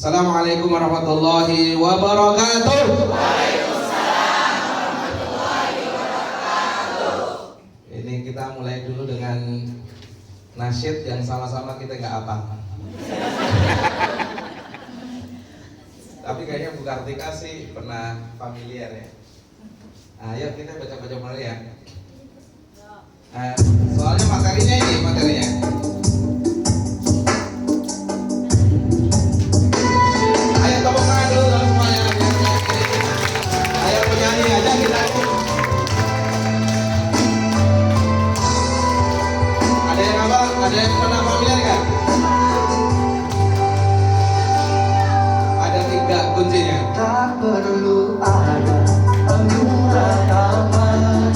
Assalamualaikum warahmatullahi wabarakatuh. Waalaikumsalam warahmatullahi wabarakatuh. Ini kita mulai dulu dengan nasyid yang sama-sama kita nggak apa. Tapi kayaknya Bu Kartika sih pernah familiar ya. Ayo kita baca-baca mulai ya. Soalnya materinya. Ayo tepuk tangan dulu dong semuanya. Ayo penyanyi aja kita. Ada yang apa? Ada yang pernah familiar nggak? Ada 3 kuncinya. Tak perlu ada pengurapan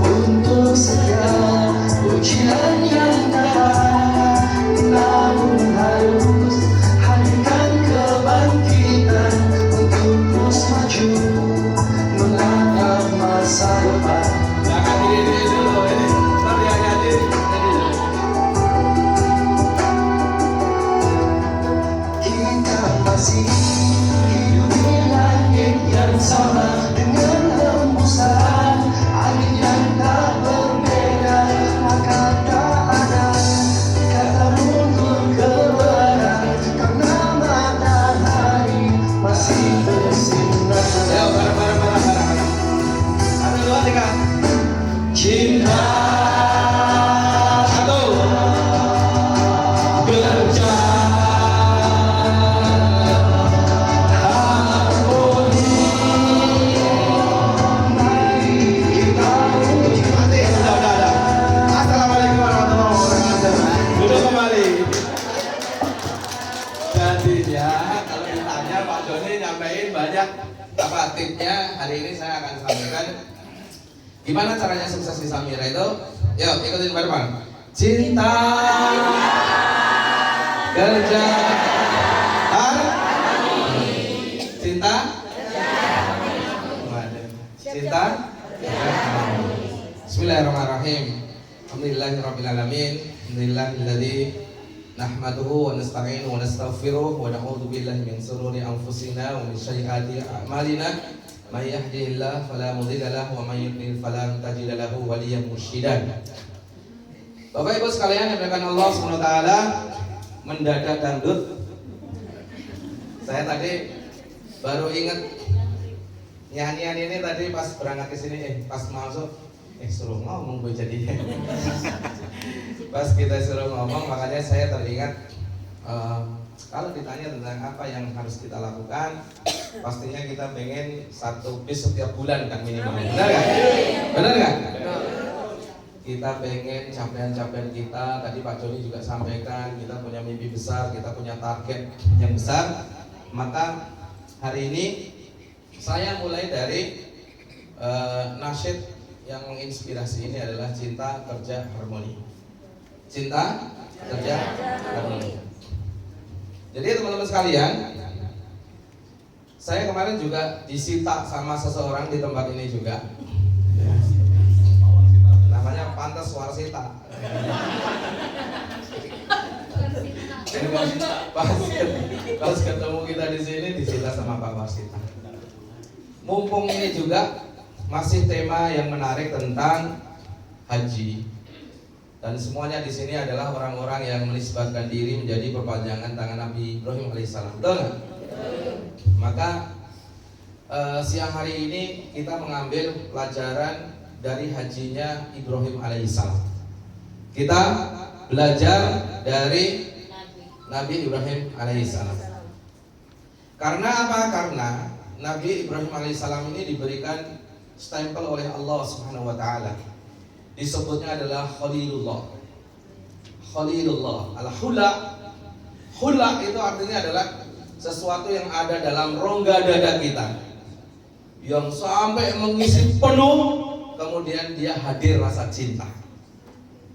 untuk segala ujian yang datang, namun harus hadirkan kebangkitan untuk terus maju menatap masa depan. Jangan diri dulu ini. Ntar dia jadi. Kita masih hidup di langit yang sama dengan hembusan angin yang tak berbeda, maka tak ada kata mundur ke barat karena matahari masih bersinar. Ayo bareng. 1, 2, 3. Cinta Satu. kerja harmoni, mari kita uji. Mati. Udah. Assalamualaikum warahmatullahi wabarakatuh. Duduk kembali. Jadi ya, kalau ditanya Pak Joni nyampein banyak apa tipsnya, hari ini saya akan sampaikan gimana caranya sukses di Samira itu. Yuk ikutin bareng. Cinta kerja harmoni. Cinta Cinta Bismillahirrahmanirrahim. Alhamdulillahirabbil alamin. Alhamdulillahilladzi nahmaduhu wa nasta'inuhu wa nastaghfiruh wa na'udzu billahi min shururi anfusina wa min sayyiati a'malina. May yahdihillahu fala mudilla lahu wa may yudlil fala tajida lahu waliyyan mursyida. Bapak Ibu sekalian yang dimuliakan Allah Subhanahu wa taala, mendadak dangdut. Saya tadi baru ingat nyanyian ini tadi pas berangkat ke sini, pas masuk suruh ngomong gue jadinya. Pas kita suruh ngomong, makanya saya teringat kalau ditanya tentang apa yang harus kita lakukan, pastinya kita pengen 1 bis setiap bulan kan minimal. Benar nggak? Benar nggak? Kita pengen capaian-capaian kita. Tadi Pak Joni juga sampaikan, kita punya mimpi besar, kita punya target yang besar. Maka hari ini saya mulai dari nasyid yang menginspirasi ini adalah cinta kerja harmoni. Cinta kerja harmoni. Jadi teman-teman sekalian, saya kemarin juga disita sama seseorang di tempat ini juga. Namanya Pantas Warsita. Jadi pas ketemu kita di sini disita sama Pak Warsita. Mumpung ini juga masih tema yang menarik tentang haji. Dan semuanya di sini adalah orang-orang yang menisbatkan diri menjadi perpanjangan tangan Nabi Ibrahim alaihissalam. Betul nggak? Maka siang hari ini kita mengambil pelajaran dari hajinya Ibrahim alaihissalam. Kita belajar dari Nabi Ibrahim alaihissalam. Karena apa? Karena Nabi Ibrahim alaihissalam ini diberikan stempel oleh Allah Subhanahu wa taala. Disebutnya adalah Khalilullah. Al-Hula. Hula itu artinya adalah sesuatu yang ada dalam rongga dada kita, yang sampai mengisi penuh, kemudian dia hadir rasa cinta.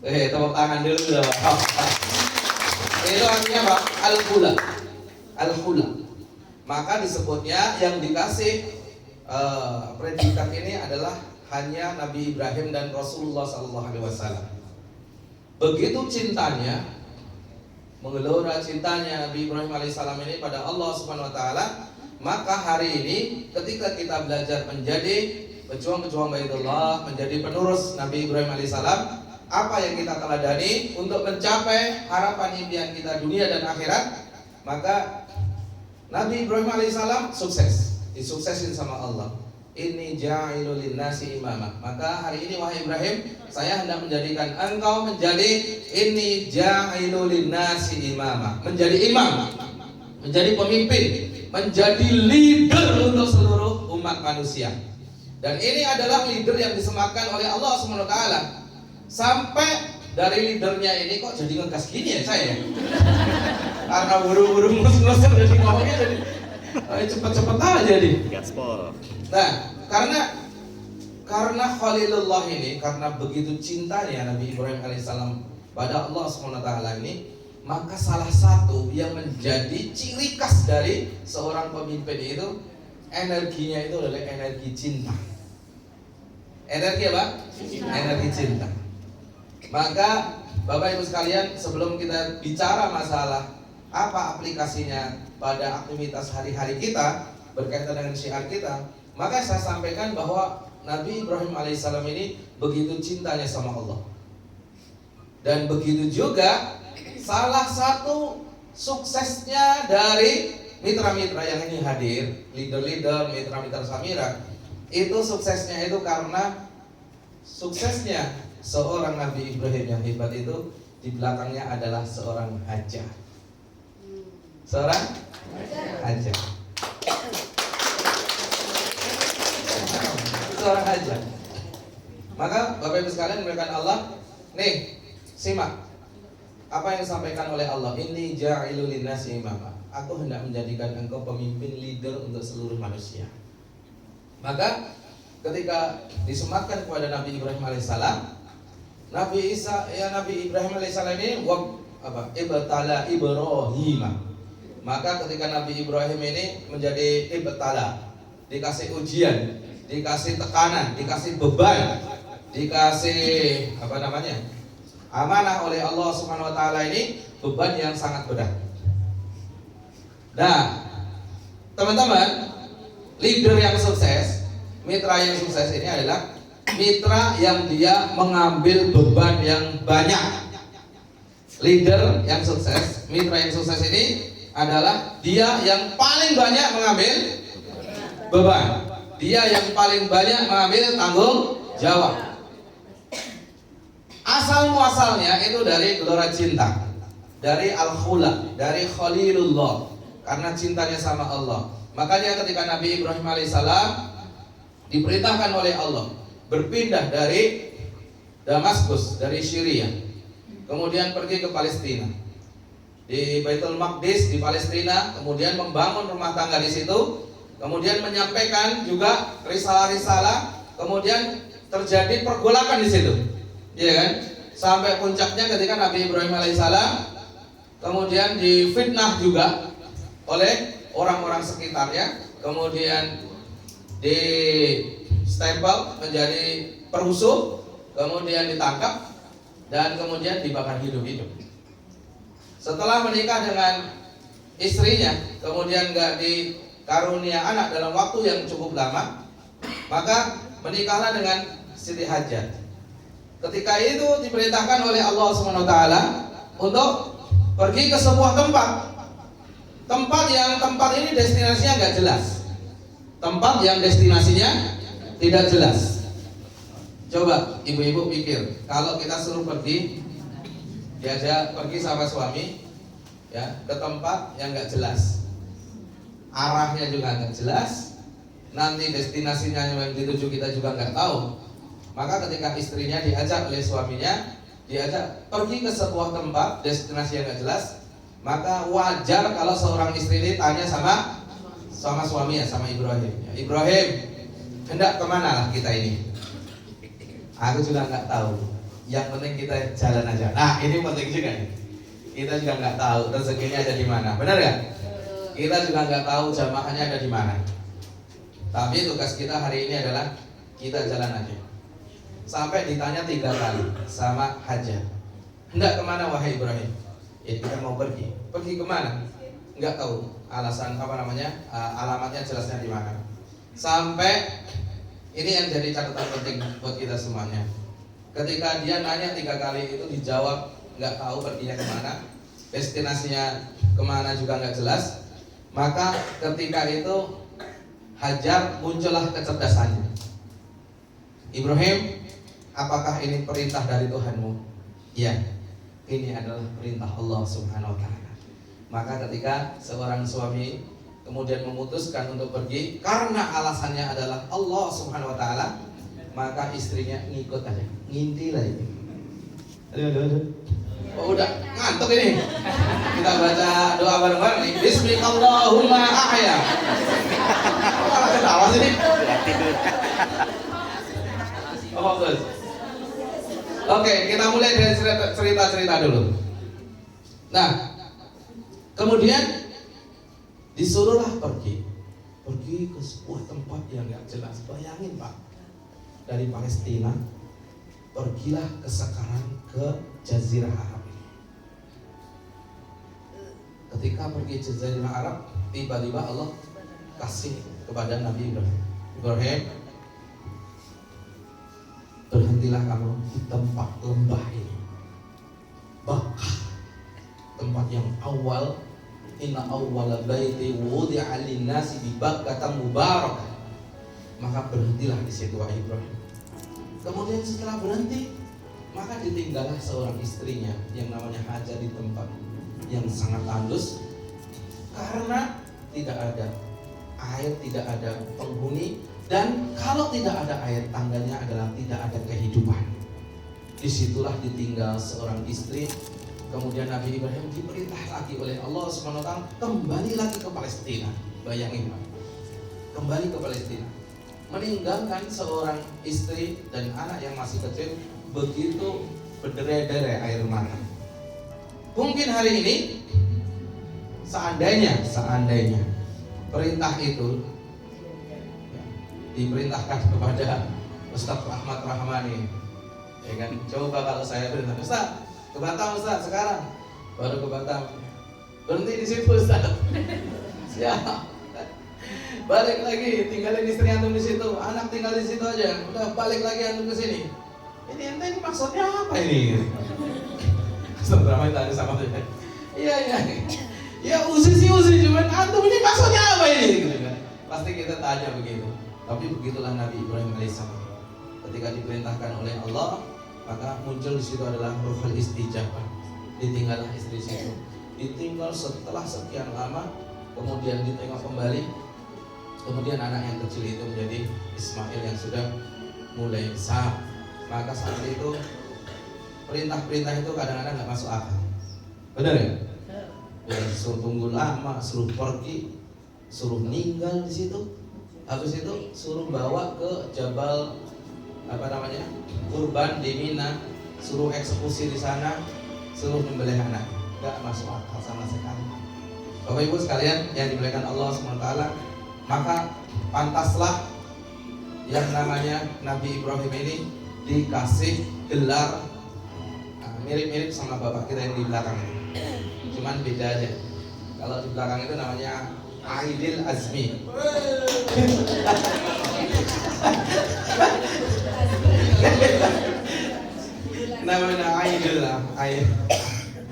Tepuk tangan dulu ya, Pak. Itu artinya apa? Al-Hula. Maka disebutnya yang dikasih predikat ini adalah hanya Nabi Ibrahim dan Rasulullah SAW. Begitu cintanya, menggelora cintanya Nabi Ibrahim alaihissalam ini pada Allah Subhanahu wa taala, maka hari ini ketika kita belajar menjadi pejuang-pejuang Baitullah, menjadi penerus Nabi Ibrahim alaihissalam, apa yang kita teladani untuk mencapai harapan impian kita dunia dan akhirat, maka Nabi Ibrahim alaihissalam sukses, disuksesin sama Allah. Inni ja'ilul linnasi imama. Maka hari ini wahai Ibrahim, saya hendak menjadikan engkau menjadi inni ja'ilul linnasi imama, menjadi imam, menjadi pemimpin, menjadi leader untuk seluruh umat manusia. Dan ini adalah leader yang disematkan oleh Allah Subhanahu wa taala. Sampai dari leadernya ini kok jadi ngegas gini ya saya. Karena buru-buru mus-musan jadi ngomongnya jadi cepet-cepet aja jadi. Gaspol. Nah, karena Khalilullah ini, karena begitu cintanya Nabi Ibrahim alaihissalam pada Allah Subhanahu wa taala ini, maka salah satu yang menjadi ciri khas dari seorang pemimpin itu, energinya itu adalah energi cinta. Energi apa? Energi cinta. Maka Bapak Ibu sekalian, sebelum kita bicara masalah apa aplikasinya pada aktivitas hari-hari kita berkaitan dengan syiar kita, maka saya sampaikan bahwa Nabi Ibrahim alaihissalam ini begitu cintanya sama Allah. Dan begitu juga salah satu suksesnya dari mitra-mitra yang ini hadir, leader-leader, mitra-mitra Samira, itu suksesnya itu karena suksesnya seorang Nabi Ibrahim yang hebat itu di belakangnya adalah seorang hajah. Seorang hajah. Seorang hajah. Maka Bapak Ibu sekalian dimuliakan Allah, nih simak apa yang disampaikan oleh Allah. Inni ja'ilul linnasi imama. Aku hendak menjadikan engkau pemimpin, leader untuk seluruh manusia. Maka ketika disematkan kepada Nabi Ibrahim alaihissalam, Nabi Ibrahim alaihissalam ini ibtala Ibrahim. Maka ketika Nabi Ibrahim ini menjadi ibtala, dikasih ujian, dikasih tekanan, dikasih beban, dikasih amanah oleh Allah Subhanahu wa taala, ini beban yang sangat berat. Nah, teman-teman, leader yang sukses, mitra yang sukses ini adalah mitra yang dia mengambil beban yang banyak. Leader yang sukses, mitra yang sukses ini adalah dia yang paling banyak mengambil beban. Dia yang paling banyak mengambil tanggung jawab. Asal muasalnya itu dari gelora cinta, dari al-khula, dari Khalilullah, karena cintanya sama Allah. Makanya ketika Nabi Ibrahim alaihissalam diperintahkan oleh Allah berpindah dari Damaskus, dari Syria, kemudian pergi ke Palestina, di Baitul Maqdis di Palestina, kemudian membangun rumah tangga di situ, kemudian menyampaikan juga risalah-risalah, kemudian terjadi pergolakan di situ, ya kan? Sampai puncaknya ketika Nabi Ibrahim alaihissalam kemudian difitnah juga oleh orang-orang sekitarnya, kemudian di stempel menjadi perusuh, kemudian ditangkap dan kemudian dibakar hidup-hidup. Setelah menikah dengan istrinya, kemudian gak dikarunia anak dalam waktu yang cukup lama, maka menikahlah dengan Siti Hajar. Ketika itu diperintahkan oleh Allah SWT untuk pergi ke sebuah tempat yang ini destinasinya nggak jelas, tempat yang destinasinya tidak jelas. Coba ibu-ibu pikir, kalau kita suruh pergi, diajak pergi sama suami, ya, ke tempat yang nggak jelas, arahnya juga nggak jelas, nanti destinasinya yang dituju kita juga nggak tahu. Maka ketika istrinya diajak oleh suaminya, diajak pergi ke sebuah tempat destinasi yang nggak jelas, maka wajar kalau seorang istri ini tanya sama suaminya, sama Ibrahim. Ya, Ibrahim, hendak kemana lah kita ini? Aku juga nggak tahu. Yang penting kita jalan aja. Nah, ini penting juga nih. Kita juga nggak tahu rezekinya ada di mana, benar ya? Kita juga nggak tahu jamaahnya ada di mana. Tapi tugas kita hari ini adalah kita jalan aja. Sampai ditanya 3 kali sama Hajar, hendak kemana wahai Ibrahim? Ya kita mau pergi kemana? Nggak tahu alasan alamatnya jelasnya di mana. Sampai ini yang jadi catatan penting buat kita semuanya. Ketika dia nanya 3 kali itu dijawab nggak tahu perginya kemana, destinasinya kemana juga nggak jelas. Maka ketika itu Hajar muncullah kecerdasannya. Ibrahim, apakah ini perintah dari Tuhanmu? Ya, ini adalah perintah Allah Subhanahu wa Ta'ala. Maka ketika seorang suami kemudian memutuskan untuk pergi karena alasannya adalah Allah Subhanahu wa Ta'ala, maka istrinya ngikut aja, ngintil aja. Aduh. Oh, udah ngantuk ini. Kita baca doa bareng-bareng nih. Bismillahirrahmanirrahim. Ahya. Malah ketawa sini. Oh, bagus. Oke, kita mulai dari cerita-cerita dulu. Nah, kemudian disuruhlah pergi ke sebuah tempat yang nggak jelas. Bayangin Pak, dari Palestina pergilah sekarang ke Jazirah Arab. Ketika pergi ke Jazirah Arab, tiba-tiba Allah kasih kepada Nabi Ibrahim, berhentilah kamu di tempat lembah ini, Bakkah, tempat yang awal. Inna awwala baiti wudi'a lin-nasi bi Bakkah mubarak. Maka berhentilah di situ wahai Ibrahim. Kemudian setelah berhenti, maka ditinggallah seorang istrinya yang namanya Hajar di tempat yang sangat tandus karena tidak ada air, tidak ada penghuni, dan kalau tidak ada air tandanya adalah tidak ada kehidupan. Disitulah ditinggal seorang istri. Kemudian Nabi Ibrahim diperintah lagi oleh Allah SWT kembali lagi ke Palestina. Bayangin Pak, kembali ke Palestina, meninggalkan seorang istri dan anak yang masih kecil. Begitu berderai-derai air mata. Mungkin hari ini seandainya perintah itu diperintahkan kepada Ustaz Ahmad Rahmani, ya kan, coba kalau saya perintah Ustaz ke Batam, Ustaz sekarang baru ke Batam, berhenti di situ Ustaz. Siap, balik lagi, tinggalin istri antum di situ, anak tinggal di situ aja, udah balik lagi antum ke sini. Ini maksudnya apa ini? Setelah tanya sama dia, iya, usi cuman antum ini maksudnya apa ini? Gitu kan? Pasti kita tanya begitu. Tapi begitulah Nabi Ibrahim alaihissalam. Ketika diperintahkan oleh Allah, maka muncul di situ adalah ruhul istijabah. Ditinggallah istri situ. Ditinggal setelah sekian lama, kemudian ditengok kembali. Kemudian anak yang kecil itu menjadi Ismail yang sudah mulai besar. Maka saat itu perintah-perintah itu kadang-kadang nggak masuk akal. Benar ya? Ya, suruh tunggu lama, suruh pergi, suruh meninggal di situ. Habis itu suruh bawa ke Jabal Kurban di Mina, suruh eksekusi di sana, suruh menyembelih anak. Nggak masuk akal sama sekali. Bapak Ibu sekalian yang dimuliakan Allah SWT, maka pantaslah yang namanya Nabi Ibrahim ini dikasih gelar mirip-mirip sama bapak kita yang di belakang ini. Cuman beda aja. Kalau di belakang itu namanya Aidil Azmi. Namanya Aidil lah.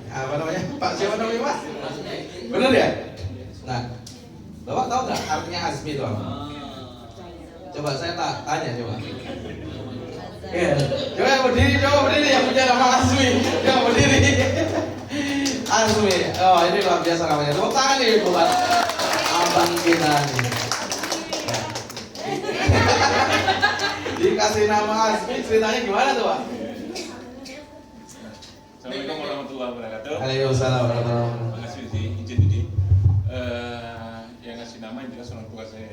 Apa namanya? Pak siapa namanya Pak? Bener ya? Nah, bapak tahu nggak artinya Azmi itu apa? Coba saya tanya coba. Ya, coba berdiri yang punya nama Azmi. Coba berdiri. Azmi. Oh, ini luar biasa namanya. Tepuk tangan nih buat abang kita nih. Dikasih nama Azmi, ceritanya gimana tuh, Pak? Assalamualaikum warahmatullahi wabarakatuh. Waalaikumsalam warahmatullahi wabarakatuh. Terima kasih Uzi, izin Uzi. Yang ngasih nama yang jelas orang tua saya.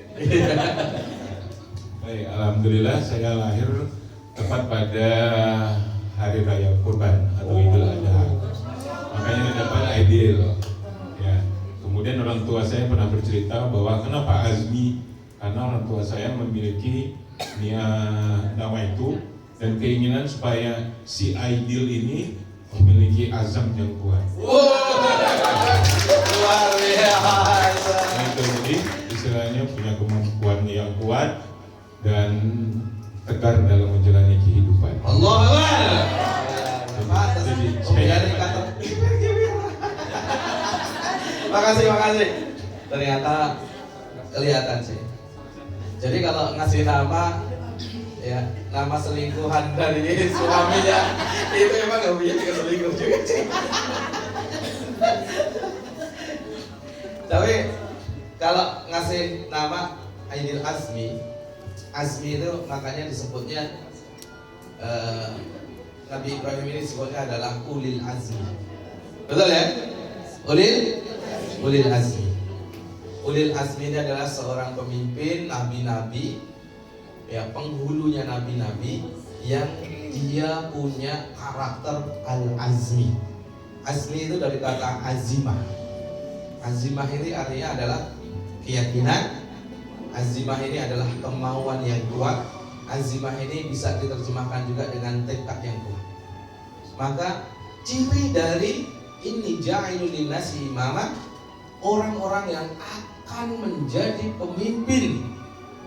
Baik, alhamdulillah saya lahir tepat pada hari raya Kurban atau Idul Adha. Makanya dapat Aidil. Ya. Kemudian orang tua saya pernah bercerita bahwa kenapa Azmi? Karena orang tua saya memiliki nama itu dan keinginan supaya si Aidil ini memiliki azam yang kuat. Luar biasa. Itu jadi istilahnya punya kemampuan yang kuat dan tegar dalam menjalani kehidupan. Allah Akbar. Pantas. Jadi, Om dari kata. Makasih. Ternyata kelihatan sih. Jadi kalau ngasih nama, ya nama selingkuhan dari suaminya itu emang gak punya selingkuh juga sih. Tapi kalau ngasih nama Ainil Azmi itu makanya disebutnya Nabi Ibrahim ini disebutnya adalah Ulil Azmi. Betul ya? Ulil Azmi. Ulil Azmi ini adalah seorang pemimpin nabi-nabi, ya penghulunya nabi-nabi yang dia punya karakter al-azmi. Azmi itu dari kata azimah. Azimah ini artinya adalah keyakinan. Azimah ini adalah kemauan yang kuat. Azimah ini bisa diterjemahkan juga dengan tekad yang kuat. Maka ciri dari ini ja'ilul linnasi imama, orang-orang yang akan menjadi pemimpin,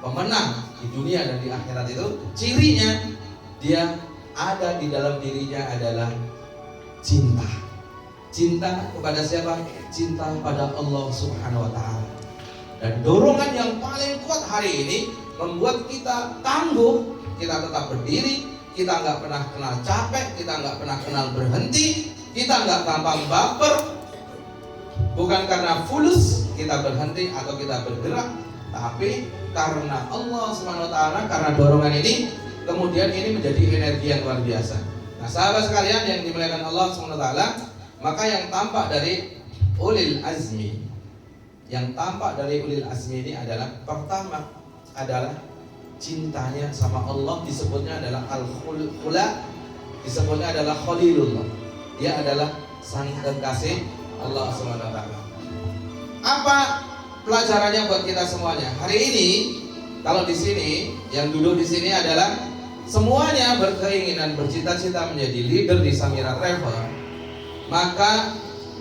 pemenang di dunia dan di akhirat itu cirinya dia ada di dalam dirinya adalah cinta. Cinta kepada siapa? Cinta pada Allah Subhanahu wa taala. Dan dorongan yang paling kuat hari ini membuat kita tangguh, kita tetap berdiri, kita nggak pernah kenal capek, kita nggak pernah kenal berhenti, kita nggak gampang baper. Bukan karena fulus kita berhenti atau kita bergerak, tapi karena Allah Subhanahu wa taala, karena dorongan ini, kemudian ini menjadi energi yang luar biasa. Nah, sahabat sekalian yang dimuliakan Allah Subhanahu wa taala, maka yang tampak dari ulil azmi, ini adalah pertama adalah cintanya sama Allah, disebutnya adalah al-khula, disebutnya adalah khalilullah. Dia adalah sang kekasih Allah Subhanahu wa taala. Apa pelajarannya buat kita semuanya? Hari ini kalau di sini yang duduk di sini adalah semuanya berkeinginan, bercita-cita menjadi leader di Samira Travel. Maka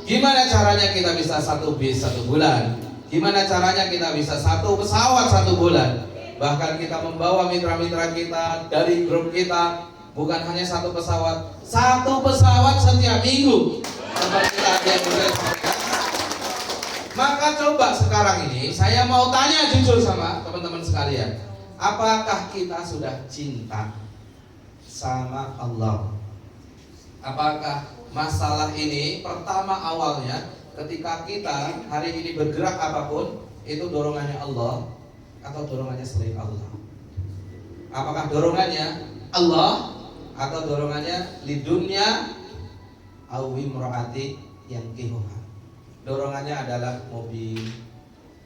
gimana caranya kita bisa 1 bis 1 bulan? Gimana caranya kita bisa 1 pesawat 1 bulan? Bahkan kita membawa mitra-mitra kita dari grup kita, bukan hanya 1 pesawat, 1 pesawat setiap minggu. Maka coba sekarang ini saya mau tanya jujur sama teman-teman sekalian, apakah kita sudah cinta sama Allah? Apakah masalah ini pertama awalnya ketika kita hari ini bergerak apapun itu dorongannya Allah atau dorongannya selain Allah? Apakah dorongannya Allah atau dorongannya lidunya awimroati yang kihuha? Dorongannya adalah mobil,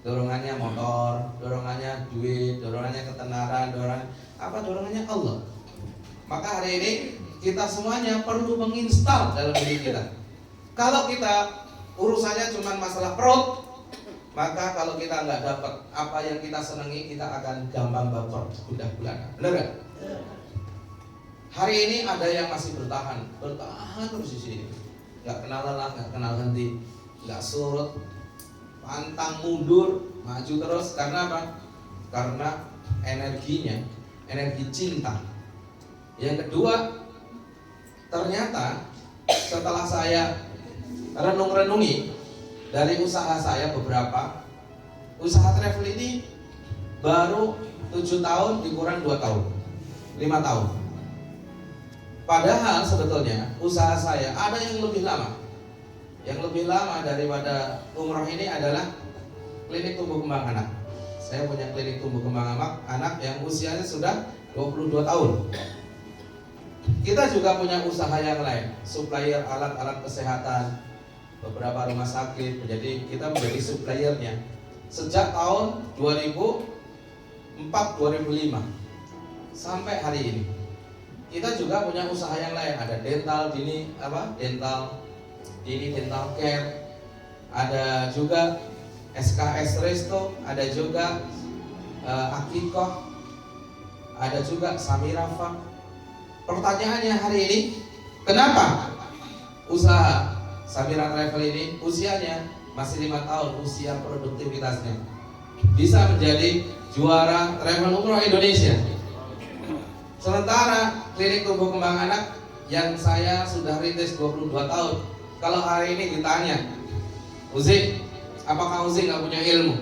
dorongannya motor, dorongannya duit, dorongannya ketenaran, dorongannya Allah. Maka hari ini kita semuanya perlu menginstal dalam diri kita. Kalau kita urusannya cuma masalah perut, maka kalau kita nggak dapat apa yang kita senangi, kita akan gampang baper, gundah gulana. Benar nggak? Hari ini ada yang masih bertahan terus di sini, nggak kenal lelah, nggak kenal henti, nggak surut, pantang mundur, maju terus. Karena apa? Karena energinya, energi cinta. Yang kedua, ternyata setelah saya renung-renungi dari usaha saya beberapa, usaha travel ini baru 7 tahun dikurang 2 tahun, 5 tahun. Padahal sebetulnya usaha saya ada yang lebih lama. Yang lebih lama daripada umroh ini adalah klinik tumbuh kembang anak. Saya punya klinik tumbuh kembang anak yang usianya sudah 22 tahun. Kita juga punya usaha yang lain, supplier alat-alat kesehatan, beberapa rumah sakit. Jadi kita menjadi suppliernya sejak tahun 2004-2005 sampai hari ini. Kita juga punya usaha yang lain, ada dental dental care, ada juga SKS Resto, ada juga Akikoh, ada juga Samira Farm. Pertanyaannya hari ini, kenapa usaha Samira Travel ini usianya masih 5 tahun, usia produktivitasnya bisa menjadi juara travel umroh Indonesia. Sementara klinik tumbuh kembang anak yang saya sudah rintis 22 tahun, kalau hari ini ditanya, Uzi, apakah Uzi nggak punya ilmu?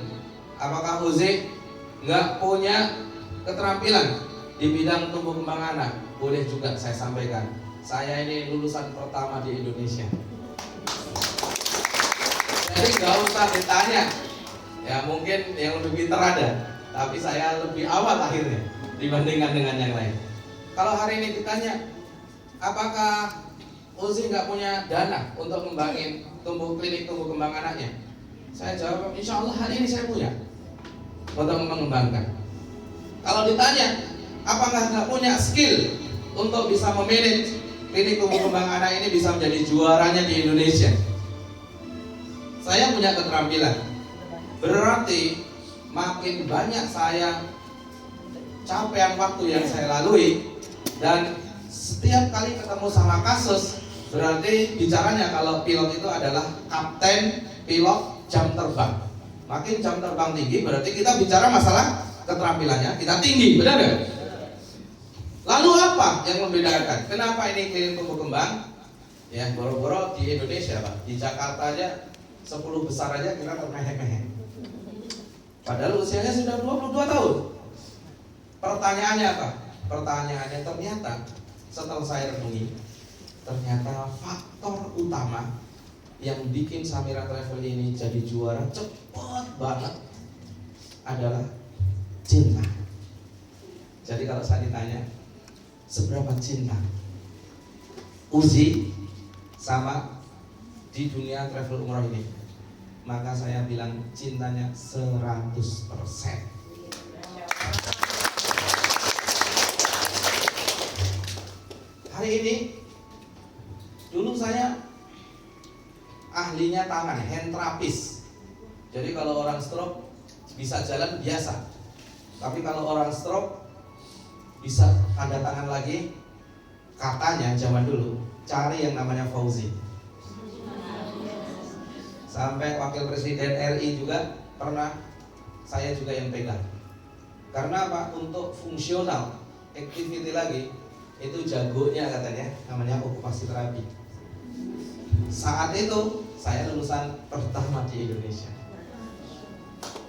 Apakah Uzi nggak punya keterampilan di bidang tumbuh kembang anak? Boleh juga saya sampaikan, saya ini lulusan pertama di Indonesia. Jadi nggak usah ditanya, ya mungkin yang lebih pintar ada, tapi saya lebih awal akhirnya dibandingkan dengan yang lain. Kalau hari ini ditanya, apakah Uzi nggak punya dana untuk ngembangin klinik tumbuh kembang anaknya? Saya jawab, insya Allah hari ini saya punya untuk mengembangkan. Kalau ditanya, apakah nggak punya skill untuk bisa memanage klinik tumbuh kembang anak ini bisa menjadi juaranya di Indonesia? Saya punya keterampilan. Berarti makin banyak saya capaian waktu yang saya lalui, dan setiap kali ketemu sama kasus, berarti bicaranya kalau pilot itu adalah kapten pilot jam terbang. Makin jam terbang tinggi berarti kita bicara masalah keterampilannya kita tinggi, benar nggak? Lalu apa yang membedakan? Kenapa ini klinik tumbuh kembang? Ya boro-boro di Indonesia Pak, di Jakarta aja 10 besar aja kita termehek-mehek. Padahal usianya sudah 22 tahun. Pertanyaannya apa? Pertanyaannya ternyata setelah saya renungi, ternyata faktor utama yang bikin Samira Travel ini jadi juara cepet banget adalah cinta. Jadi kalau saya ditanya seberapa cinta Uzi sama di dunia travel umroh ini, maka saya bilang cintanya 100%. Hari ini, dulu saya ahlinya tangan, hand terapis. Jadi kalau orang stroke bisa jalan biasa, tapi kalau orang stroke bisa tanda tangan lagi, katanya zaman dulu cari yang namanya Fauzi. Sampai wakil presiden RI juga pernah saya juga yang pegang. Karena apa? Untuk fungsional activity lagi itu jagonya katanya, namanya okupasi terapi. Saat itu saya lulusan pertama di Indonesia.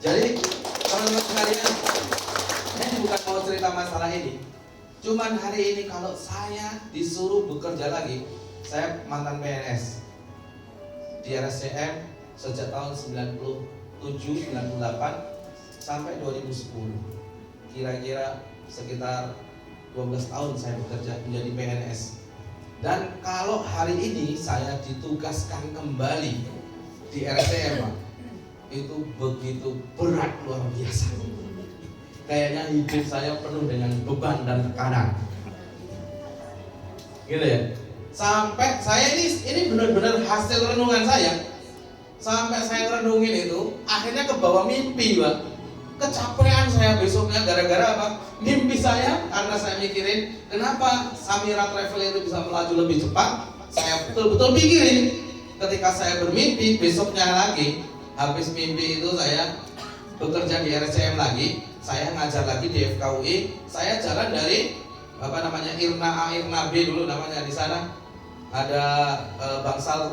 Jadi teman-teman sekalian, ini bukan mau cerita masalah ini. Cuman hari ini kalau saya disuruh bekerja lagi, saya mantan PNS di RSCM sejak tahun 97, 98 sampai 2010. Kira-kira sekitar 12 tahun saya bekerja menjadi PNS. Dan kalau hari ini saya ditugaskan kembali di RSCM, Pak, itu begitu berat luar biasa. Kayaknya hidup saya penuh dengan beban dan tekanan. Gitu ya. Sampai saya ini benar-benar hasil renungan saya. Sampai saya renungin itu, akhirnya kebawa mimpi, Pak. Kecapean saya besoknya gara-gara apa? Mimpi saya, karena saya mikirin kenapa Samira Travel itu bisa melaju lebih cepat. Saya betul-betul pikirin. Ketika saya bermimpi, besoknya lagi, habis mimpi itu saya bekerja di RSCM lagi, saya ngajar lagi di FKUI, saya jalan dari Irna A, Irna B dulu namanya di sana. Ada bangsal.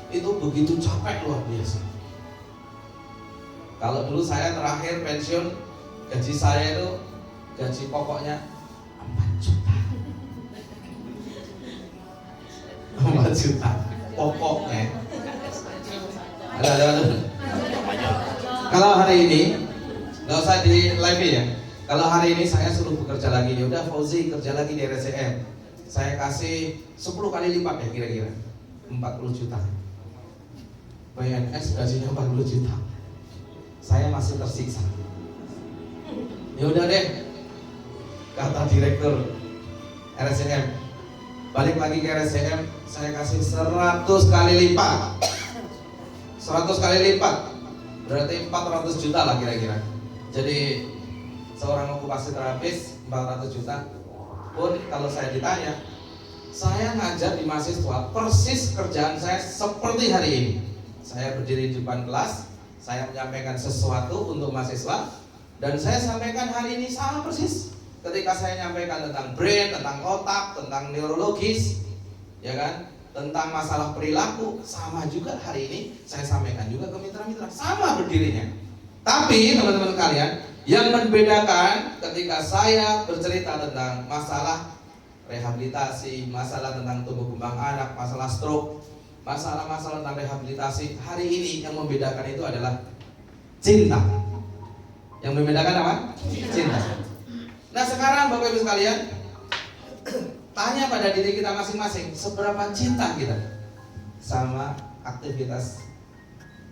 Itu begitu capek luar biasa. Kalau dulu saya terakhir pensiun, gaji saya itu gaji pokoknya 4 juta. 4 juta pokoknya. Ada. Kalau hari ini nggak usah di live ya. Kalau hari ini saya suruh bekerja lagi, ya udah Fauzi kerja lagi di RSCM. Saya kasih 10 kali lipat ya kira-kira 40 juta. PNS gajinya 40 juta. Saya masih tersiksa. Ya udah deh, kata direktur RSCM, balik lagi ke RSCM, saya kasih 100 kali lipat. 100 kali lipat berarti 400 juta lah kira-kira. Jadi seorang okupasi terapis 400 juta pun kalau saya ditanya saya ngajar di mahasiswa, persis kerjaan saya seperti hari ini. Saya berdiri di depan kelas, saya menyampaikan sesuatu untuk mahasiswa, dan saya sampaikan hari ini sama persis. Ketika saya menyampaikan tentang brain, tentang otak, tentang neurologis, ya kan, tentang masalah perilaku, sama juga hari ini saya sampaikan juga ke mitra-mitra, sama berdirinya. Tapi teman-teman kalian, yang membedakan ketika saya bercerita tentang masalah rehabilitasi, masalah tentang tumbuh kembang anak, masalah stroke, masalah-masalah tentang rehabilitasi, hari ini yang membedakan itu adalah cinta. Yang membedakan apa? Cinta. Nah sekarang Bapak Ibu sekalian, tanya pada diri kita masing-masing, seberapa cinta kita sama aktivitas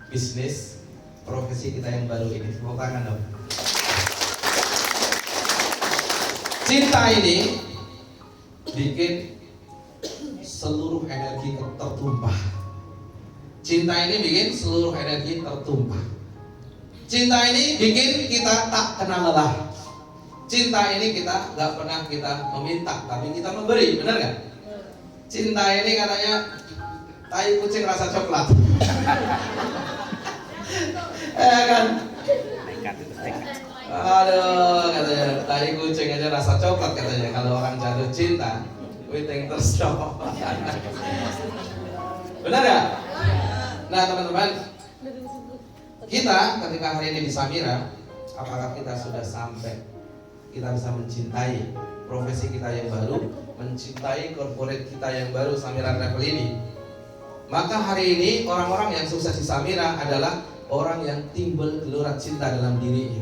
bisnis profesi kita yang baru ini. Tepuk tangan dong. Cinta ini bikin seluruh energi tertumpah. Cinta ini bikin seluruh energi tertumpah. Cinta ini bikin kita tak kenal lelah. Cinta ini kita gak pernah kita meminta, tapi kita memberi, benar gak? Cinta ini katanya tai kucing rasa coklat. Kan? Aduh, katanya tai kucing aja rasa coklat katanya. Kalau orang jatuh cinta, waiting terus dong. Benar gak? Nah teman-teman, kita ketika hari ini di Samira, apakah kita sudah sampai kita bisa mencintai profesi kita yang baru, mencintai corporate kita yang baru, Samira Travel ini? Maka hari ini orang-orang yang sukses di Samira adalah orang yang timbul gelora cinta dalam dirinya.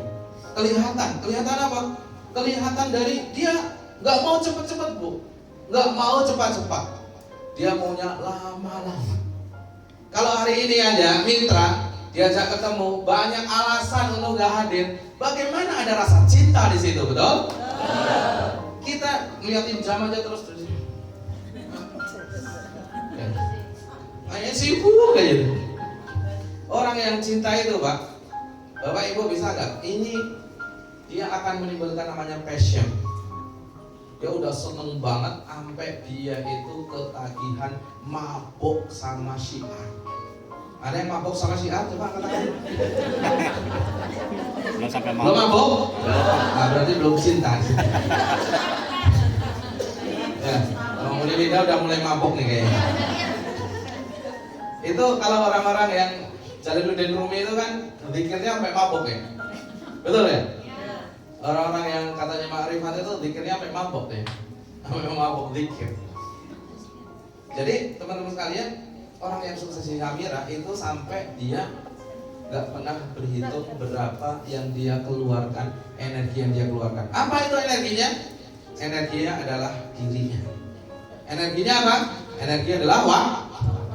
Kelihatan apa? Kelihatan dari dia nggak mau cepat-cepat bu, nggak mau cepat-cepat, dia maunya lama-lama. Kalau hari ini ada mitra diajak ketemu, banyak alasan untuk nggak hadir. Bagaimana ada rasa cinta di situ, betul? Kita ngeliatin jam aja terus. Kayak sibuk kayak gitu. Orang yang cinta itu, Pak, Bapak Ibu bisa nggak? Ini dia akan menimbulkan namanya passion. Dia udah seneng banget sampai dia itu ketagihan mabuk sama syiar. Ada yang mabuk sama syiar? Coba katakan. Belum sampai Belum mabuk? Nah, berarti belum cinta. Ya, kalau Muli Linda udah mulai mabuk nih kayaknya. Itu kalau orang-orang yang Jalaluddin Rumi itu kan zikirnya sampai mabuk ya. Betul ya? Orang-orang yang katanya ma'rifat itu zikirnya sampai mabuk ya. Sampai mabuk zikir. Jadi teman-teman sekalian, orang yang sukses di Samira itu sampai dia gak pernah berhitung berapa yang dia keluarkan, energi yang dia keluarkan. Apa itu energinya? Energinya adalah dirinya. Energinya apa? Energi adalah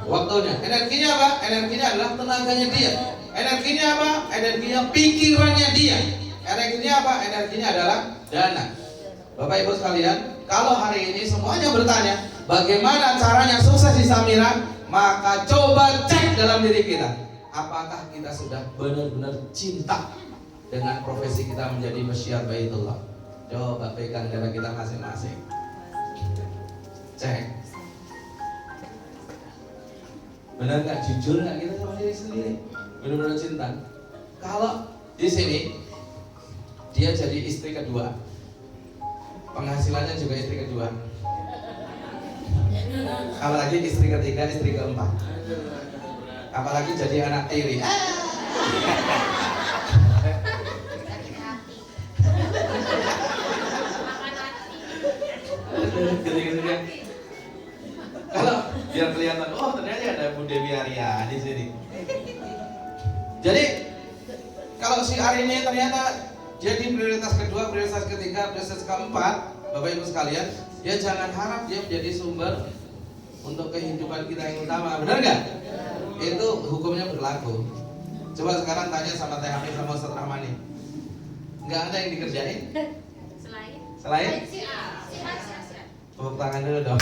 waktunya. Energinya apa? Energinya adalah tenaganya dia. Energinya apa? Energinya pikirannya dia. Energinya apa? Energinya adalah dana. Bapak Ibu sekalian, kalau hari ini semuanya bertanya bagaimana caranya sukses di Samira, maka coba cek dalam diri kita, apakah kita sudah benar-benar cinta dengan profesi kita menjadi masyiar Baitullah. Coba pegang dada kita masing-masing, cek benar nggak, jujur nggak kita sama diri sendiri, benar-benar cinta. Kalau di sini dia jadi istri kedua, penghasilannya juga istri kedua, apalagi istri ketiga, istri keempat, apalagi jadi anak tiri. Kalau biar kelihatan, oh ternyata ada Bu Dewi Arya di sini. Jadi kalau si Ari ini ternyata jadi prioritas kedua, prioritas ketiga, prioritas keempat, Bapak Ibu sekalian, ya jangan harap dia menjadi sumber untuk kehidupan kita yang utama, benar nggak? Itu hukumnya berlaku. Coba sekarang tanya sama Teh Hamid sama Ustaz Rahmani, nggak ada yang dikerjain? Selain? Tepuk tangan dulu dong.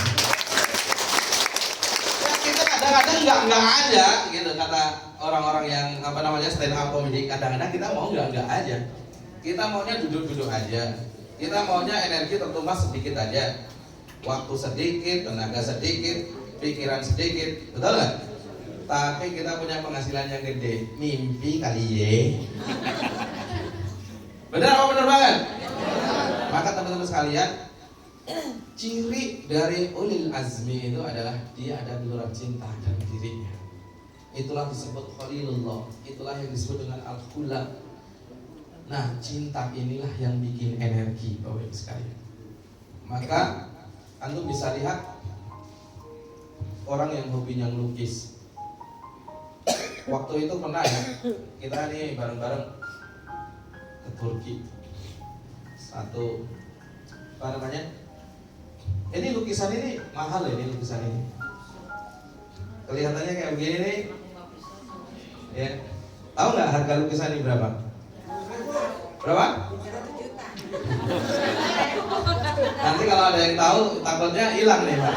Ya, kita kadang-kadang nggak aja, gitu kata orang-orang yang stand up comedy. Kadang-kadang kita mau nggak aja. Kita maunya duduk-duduk aja. Kita maunya energi tertumpah sedikit aja. waktu sedikit, tenaga sedikit, pikiran sedikit, betul nggak? Tapi kita punya penghasilan yang gede, mimpi kali ye. Benar apa benar banget? Maka teman-teman sekalian, ciri dari ulil azmi itu adalah dia ada gelora cinta dalam dirinya. Itulah disebut khalilullah, itulah yang disebut dengan al-khula. Nah, cinta inilah yang bikin energi Bapak Ibu sekalian. Maka antum bisa lihat orang yang hobinya ngelukis. Waktu itu pernah ya, kita nih bareng-bareng ke Turki. Satu, apa namanya? Ini lukisan ini mahal ya, ini lukisan ini. Kelihatannya kayak begini nih. Ya. Tahu nggak harga lukisan ini berapa? Berapa? Nanti kalau ada yang tahu, takutnya hilang nih, Pak.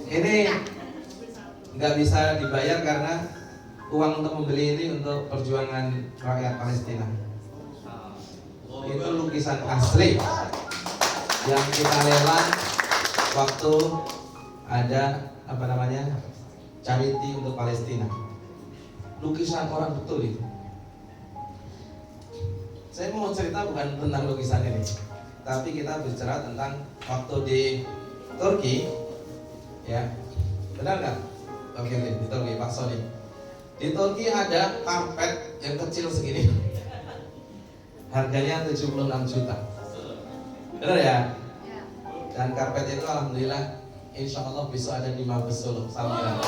Ini nggak bisa dibayar karena uang untuk membeli ini untuk perjuangan rakyat Palestina. Itu lukisan asli yang kita lelang waktu ada apa namanya charity untuk Palestina. Lukisan orang betul itu. Saya mau cerita bukan tentang lukisan ini, tapi kita bicara tentang waktu di Turki, ya, benar nggak? Oke, di Turki, Pak Sony. Di Turki ada karpet yang kecil segini, harganya 76 juta, benar ya? Dan karpet itu alhamdulillah, insya Allah besok ada di Mabes Solo, sambilan.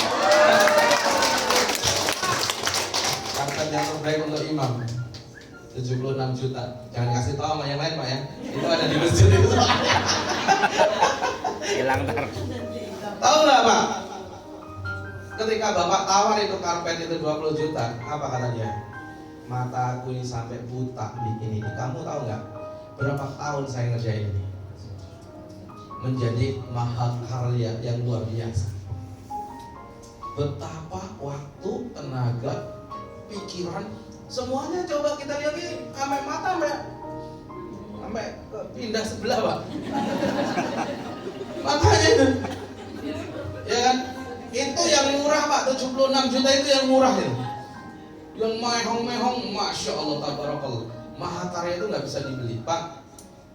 Karpet yang terbaik untuk imam. 76 juta. Jangan kasih tahu sama yang lain, Pak ya. Itu ada di masjid itu. Hilang tar. Tahu nggak, Pak? Ketika Bapak tawar itu karpet itu 20 juta, apa kata dia? Mata aku ini sampai buta bikin ini. Kamu tahu nggak? Berapa tahun saya ngerjain ini? Menjadi mahakarya yang luar biasa. Betapa waktu, tenaga, pikiran, semuanya coba kita lihat ini, sampai mata sampai pindah sebelah, Pak. Makanya itu, ya kan? Itu yang murah, Pak. 76 juta itu yang murah itu. Yang mehong-mehong, masya Allah, tabarakallah. Mahakarya itu nggak bisa dibeli, Pak.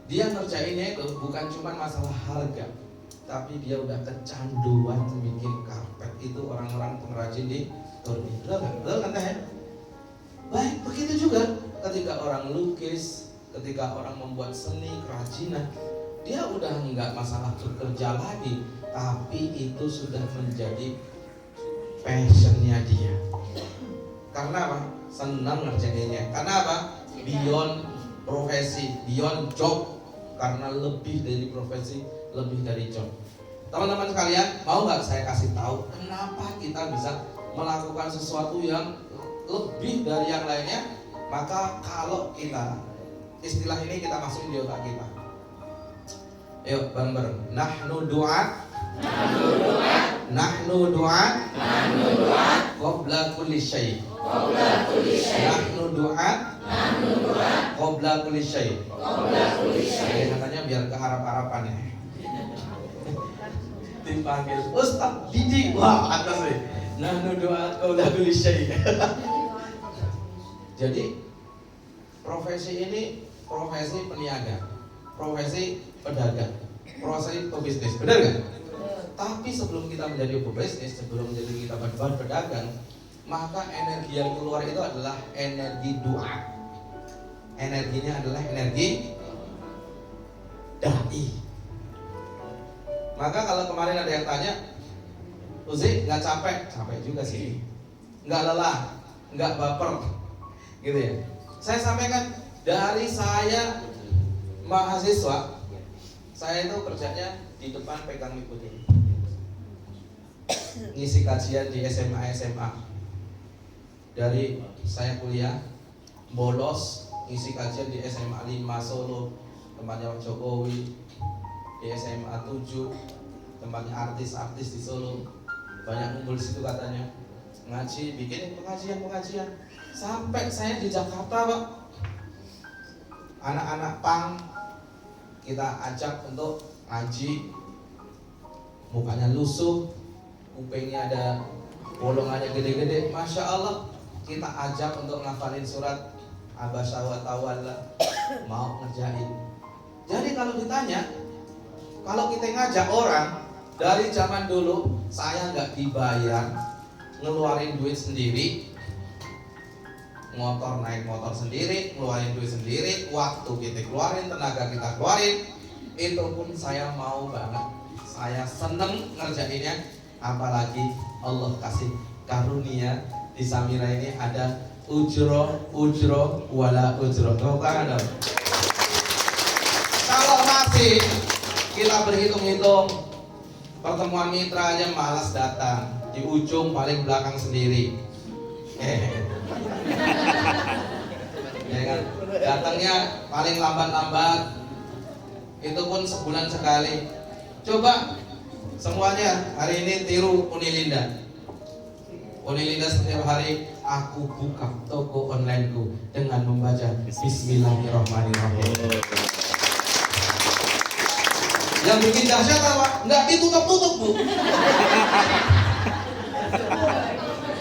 Dia ngerjainnya itu bukan cuma masalah harga, tapi dia udah kecanduan bikin karpet. Itu orang-orang pengrajin di Turki. Betul kan teh? Baik, begitu juga ketika orang lukis, ketika orang membuat seni kerajinan, dia udah nggak masalah bekerja lagi, tapi itu sudah menjadi passionnya dia. Karena apa? Senang ngerjainnya. Karena apa? Beyond profesi, beyond job. Karena lebih dari profesi, lebih dari job. Teman-teman sekalian, mau nggak saya kasih tahu kenapa kita bisa melakukan sesuatu yang lebih dari yang lainnya? Maka kalau kita, istilah ini kita masukin di otak kita. Ayo bareng-bareng. Nahnu du'at qabla kulli syai. Nahnu du'at qabla kulli syai. Katanya biar keharap-harapan ya. Dipanggil Ustaz Didi, wah atas nih. Nahnu du'at qabla kulli syai. Jadi profesi ini profesi peniaga, profesi pedagang, profesi pebisnis, benar nggak? Tapi sebelum kita menjadi pebisnis, sebelum menjadi kita berpedagang, maka energi yang keluar itu adalah energi doa. Energinya adalah energi dai. Maka kalau kemarin ada yang tanya, Uzi nggak capek? Capek juga sih. Nggak lelah, nggak baper, gitu ya. Saya sampaikan dari saya mahasiswa, saya itu kerjanya di depan pegang mic putih, ngisi kajian di SMA. Dari saya kuliah, bolos ngisi kajian di SMA 5 Solo, tempatnya Pak Jokowi, di SMA 7, tempatnya artis-artis di Solo, banyak ngumpul situ katanya, ngaji, bikin pengajian. Sampai saya di Jakarta, Pak, anak-anak pang kita ajak untuk ngaji, mukanya lusuh, kupingnya ada bolongannya gede-gede, Masya Allah, kita ajak untuk ngafalin surat Abasa wa Tawalla, mau ngerjain. Jadi kalau ditanya, kalau kita ngajak orang dari zaman dulu, saya nggak dibayar, ngeluarin duit sendiri, naik motor sendiri, ngeluarin duit sendiri, waktu kita keluarin, tenaga kita keluarin, itu pun saya mau banget, saya seneng ngerjainnya. Apalagi Allah kasih karunia di Samira ini ada ujro wala ujro. Tepuk tangan dong. Kalau masih kita berhitung-hitung, pertemuan mitra aja malas datang, di ujung paling belakang sendiri. Ya kan? Datangnya paling lambat-lambat, itu pun sebulan sekali. Coba semuanya hari ini tiru Unilinda. Unilinda setiap hari, aku buka toko onlineku dengan membaca Bismillahirrahmanirrahim. Yang bikin dahsyat apa? Nggak ditutup-tutup, Bu.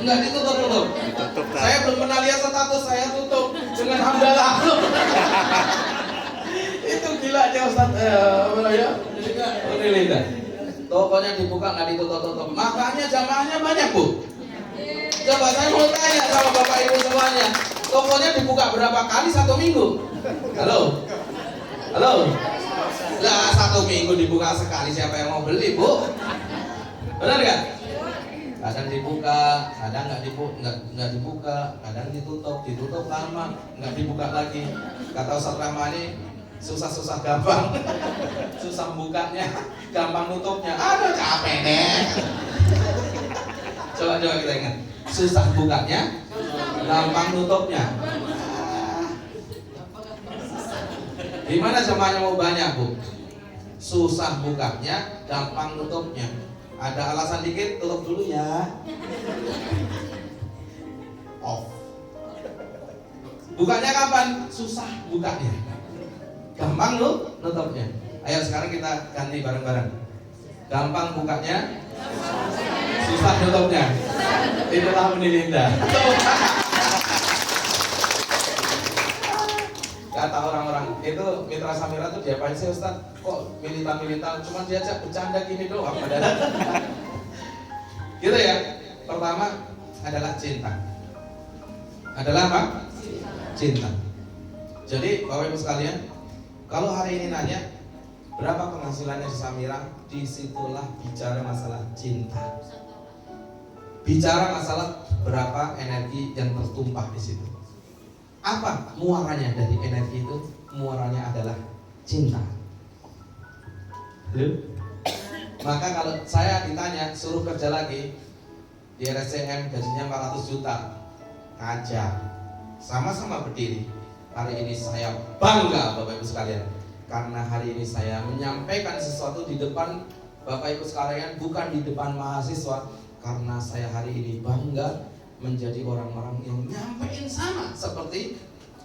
Nggak ditutup-tutup. Saya belum pernah lihat status saya tutup dengan hamdalah. Itu gila aja Ustaz. Unilinda. Tokonya dibuka nggak ditutup-tutup. Makanya jamaahnya banyak, Bu. Coba saya mau tanya sama Bapak Ibu semuanya, tokonya dibuka berapa kali satu minggu? Halo? Lah 1 minggu dibuka sekali, siapa yang mau beli, Bu? Benar nggak? Kadang dibuka, kadang nggak dibuka, kadang ditutup lama, nggak dibuka lagi. Kata Ustaz Rahmani, susah-susah gampang, susah bukanya, gampang nutupnya. Aduh capek deh. Coba kita ingat, susah bukanya, gampang nutupnya. Gimana jamaahnya mau banyak, Bu? Susah bukanya, gampang nutupnya. Ada alasan dikit, tutup dulu ya. Off. Bukanya kapan? Susah bukanya, gampang nutupnya. Ayo sekarang kita ganti bareng-bareng. Gampang bukanya, susah nutupnya. Itulah Unilinda. Kata orang-orang, itu mitra Samira tuh diapain sih Ustaz? Kok militan-militan, cuma diajak bercanda gini doang padahal. Gitu ya. Pertama adalah cinta. Adalah apa? Cinta. Jadi Bapak Ibu sekalian, kalau hari ini nanya berapa penghasilannya di Samira, disitulah bicara masalah cinta. Bicara masalah berapa energi yang tertumpah di situ. Apa muaranya dari energi itu? Muaranya adalah cinta. Halo? Maka kalau saya ditanya suruh kerja lagi di RSCM, gajinya 400 juta, ngajar, sama-sama berdiri. Hari ini saya bangga Bapak Ibu sekalian, karena hari ini saya menyampaikan sesuatu di depan Bapak Ibu sekalian, bukan di depan mahasiswa. Karena saya hari ini bangga menjadi orang-orang yang nyampein sama seperti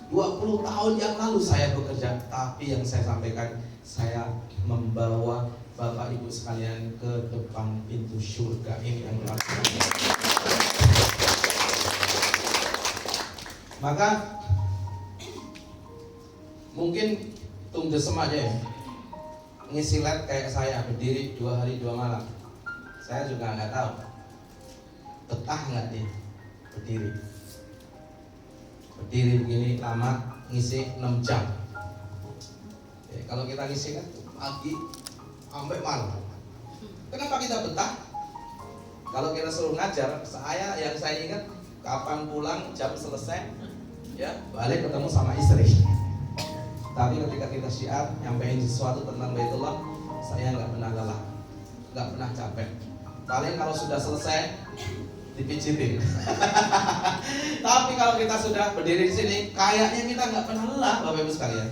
20 tahun yang lalu saya bekerja. Tapi yang saya sampaikan, saya membawa Bapak Ibu sekalian ke depan pintu surga ini yang luar biasa. Maka mungkin tunggu aja ya, ngisi lab kayak saya, berdiri 2 hari 2 malam. Saya juga nggak tahu betah nggak nih berdiri begini lama, ngisi 6 jam. Kalau kita ngisi kan pagi sampai malam. Kenapa kita betah? Kalau kita suruh ngajar, yang saya ingat kapan pulang, jam selesai, ya balik ketemu sama istri. Tapi ketika kita syiar, nyampein sesuatu tentang Baitullah, saya nggak pernah lelah, nggak pernah capek. Paling kalau sudah selesai dipijitin. Tapi kalau kita sudah berdiri di sini, kayaknya kita nggak pernah lelah, Bapak Ibu sekalian.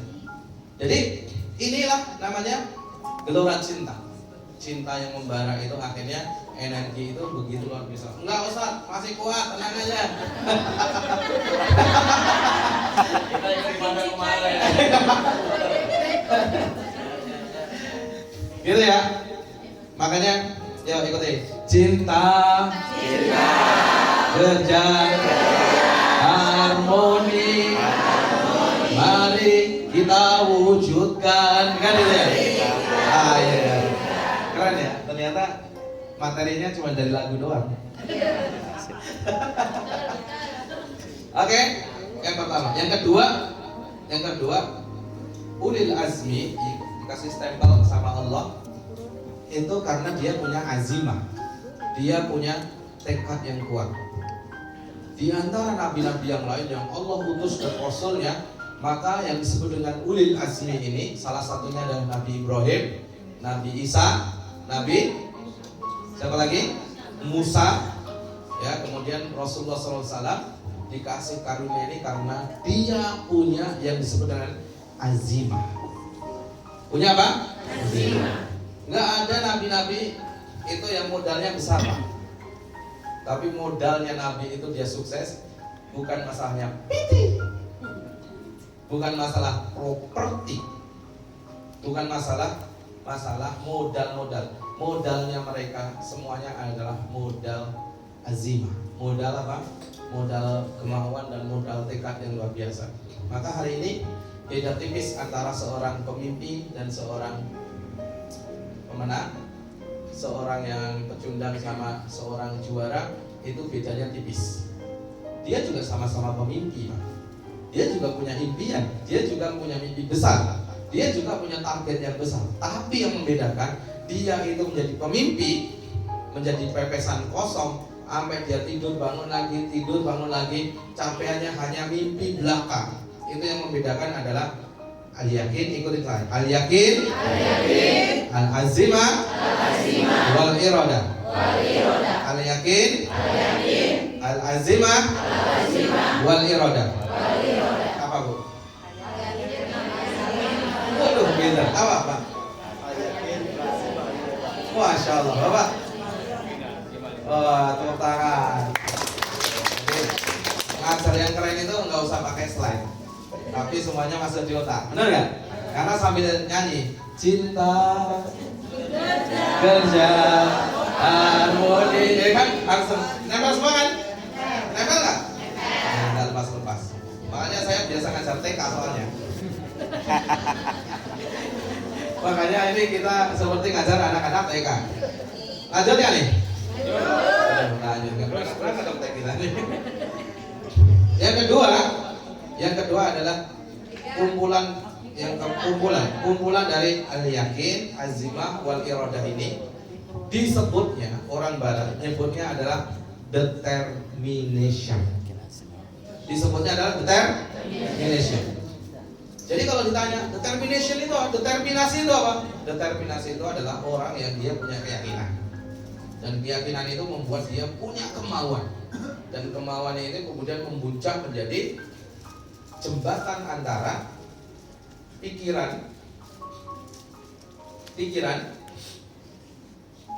Jadi inilah namanya gelora cinta. Cinta yang membara itu akhirnya energi itu begitu luar biasa. Enggak Ustaz, masih kuat, tenang aja. Kita yang dipandang kemarin. Gitu ya. Makanya, yuk ikuti. Cinta, kerja, harmoni, mari kita wujudkan, kan itu ya? Ah iya. Keren ya. Ternyata materinya cuma dari lagu doang. Oke, yang pertama. Yang kedua, ulil azmi dikasih stempel sama Allah itu karena dia punya azimah, dia punya tekad yang kuat. Di antara nabi-nabi yang lain yang Allah utus dan rasulnya, maka yang disebut dengan ulil azmi ini salah satunya adalah Nabi Ibrahim, Nabi Isa, Nabi siapa lagi? Musa, ya, kemudian Rasulullah SAW dikasih karunia ini karena dia punya yang disebut dengan azimah. Punya apa? Azimah. Nggak ada nabi-nabi itu yang modalnya besar, Pak. Tapi modalnya nabi itu dia sukses bukan masalahnya piti, bukan masalah properti, bukan masalah modal. Modalnya mereka semuanya adalah modal azimah. Modal apa? Modal kemauan dan modal tekad yang luar biasa. Maka hari ini beda tipis antara seorang pemimpi dan seorang pemenang, seorang yang pecundang sama seorang juara, itu bedanya tipis. Dia juga sama-sama pemimpi, Pak. Dia juga punya impian, dia juga punya mimpi besar, dia juga punya target yang besar. Tapi yang membedakan, dia itu menjadi pemimpi, menjadi pepesan kosong, sampai dia tidur bangun lagi, capaiannya hanya mimpi belaka. Itu yang membedakan adalah al-yakin, ikutin saya. Al-yakin, al-azimah, wal iradah. Al-yakin, al-azimah, wal iradah. Apa, Bu? Waduh, beda. Apa, Pak? Masya Allah, Bapak. Tepuk tangan. Ngajar yang keren itu nggak usah pakai slide, tapi semuanya masuk di otak, benar nggak? Karena sambil nyanyi cinta, kerja, harmoni, ya kan langsung nempel semua kan? Nempel nggak? Nggak lepas. Makanya saya biasa ngajar TK soalnya. Makanya ini kita seperti ngajar anak-anak TK. Lanjut ya nih? Lanjut, nggak pernah dong TK kita nih. Yang kedua adalah kumpulan dari al-yakin, azimah, wal iradah ini disebutnya orang barat nyebutnya adalah determination. Disebutnya adalah determination. Jadi kalau ditanya determination itu apa? Determinasi itu apa? Determinasi itu adalah orang yang dia punya keyakinan. Dan keyakinan itu membuat dia punya kemauan. Dan kemauannya ini kemudian membuncah menjadi jembatan antara pikiran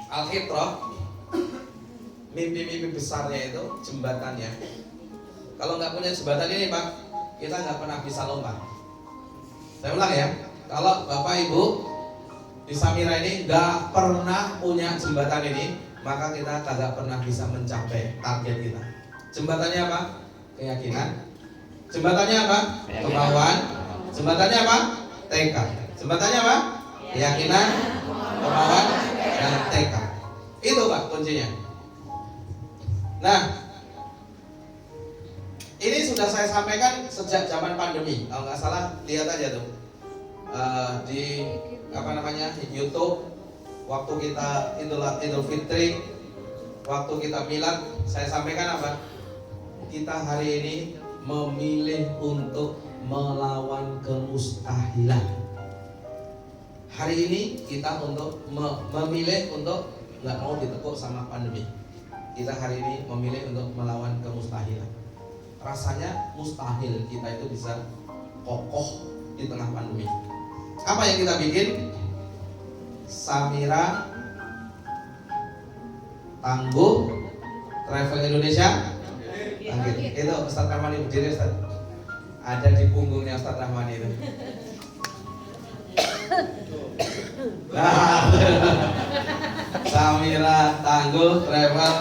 al-fitrah, mimpi-mimpi besarnya itu jembatannya. Kalau nggak punya jembatan ini, Pak, kita nggak pernah bisa lompat. Saya ulang ya, kalau Bapak Ibu di Samira ini nggak pernah punya jembatan ini, maka kita kagak pernah bisa mencapai target kita. Jembatannya apa? Keyakinan. Jembatannya apa? Kemauan. Jembatannya apa? Tekad. Jembatannya apa? Keyakinan, kemauan, dan tekad. Itu, Pak, kuncinya. Nah, ini sudah saya sampaikan sejak zaman pandemi. Kalau nggak salah, lihat aja tuh di YouTube. Waktu kita Idul Fitri, waktu kita milad, saya sampaikan apa? Kita hari ini memilih untuk melawan kemustahilan. Hari ini kita untuk memilih untuk nggak mau ditekuk sama pandemi. Kita hari ini memilih untuk melawan kemustahilan. Rasanya mustahil kita itu bisa kokoh di tengah pandemi. Apa yang kita bikin? Samira Tangguh Travel Indonesia. Itu Ustaz Armani berdiri, Ustaz. Ada di punggungnya Ustadz Rahman itu. Nah, Samira Tangguh Travel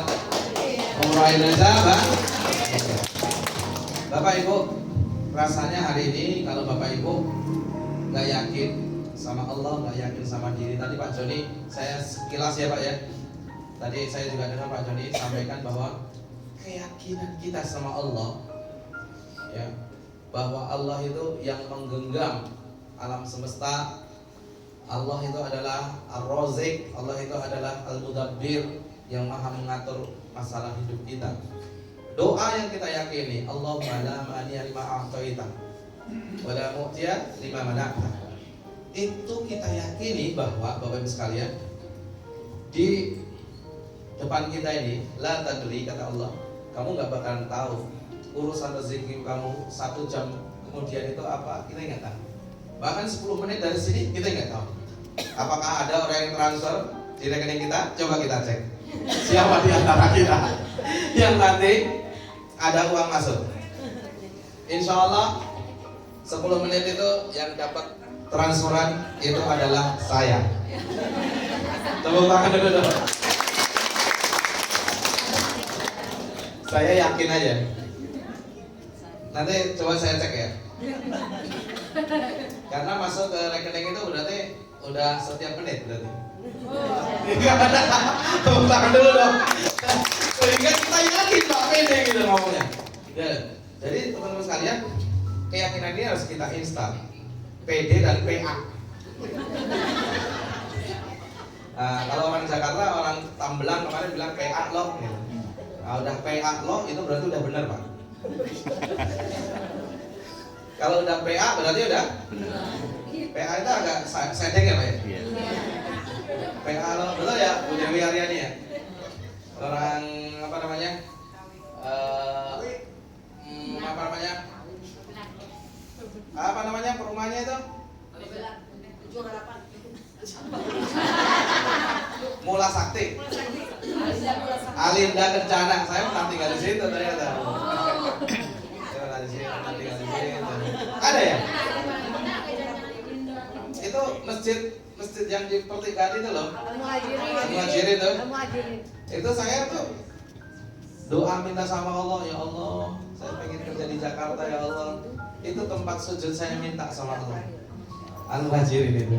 Umroh Indonesia, Bang. Bapak Ibu, rasanya hari ini kalau Bapak Ibu nggak yakin sama Allah, nggak yakin sama diri. Tadi Pak Joni, saya sekilas ya Pak ya. Tadi saya juga dengar Pak Joni sampaikan bahwa keyakinan kita sama Allah, ya, bahwa Allah itu yang menggenggam alam semesta. Allah itu adalah Ar-Razik, Allah itu adalah Al-Mudabbir yang maha mengatur masalah hidup kita. Doa yang kita yakini, Allahumma la mani'a lima a'taita wa la mu'tiya lima mana'ta. Itu kita yakini bahwa Bapak Ibu sekalian, di depan kita ini la tadri, kata Allah, kamu gak bakalan tahu urusan rezeki kamu 1 jam kemudian itu apa, kita nggak tahu. Bahkan 10 menit dari sini kita nggak tahu. Apakah ada orang yang transfer di rekening kita? Coba kita cek. Siapa di antara kita yang nanti ada uang masuk? Insya Allah 10 menit itu yang dapat transferan itu adalah saya. Tepuk tangan dulu. Saya yakin aja. Nanti coba saya cek ya. Karena masuk ke rekening itu berarti udah setiap menit berarti. Tepuk tangan dulu dong. Sehingga kita yakin Pak pede gitu ngomongnya. Jadi teman-teman sekalian, keyakinan ini harus kita install. PD dan PA. Nah, kalau orang Jakarta, orang Tambelang kemarin bilang PA loh. Nah, udah PA loh itu berarti udah benar Pak. Kalau udah PA berarti udah PA itu agak sedeng ya Pak ya? PA lo, betul ya Bu Dewi Aryani ya? Orang apa namanya? Apa namanya perumahannya itu? Mula Sakti. Alinda Kencana. Saya pernah tinggal di situ ternyata. Ada ya? Itu masjid yang di pertigaan itu loh. Al-Muhajirin itu. Itu saya tuh doa minta sama Allah, ya Allah, saya pengen kerja di Jakarta ya Allah. Itu tempat sujud saya minta sama Allah. Al-Muhajirin itu.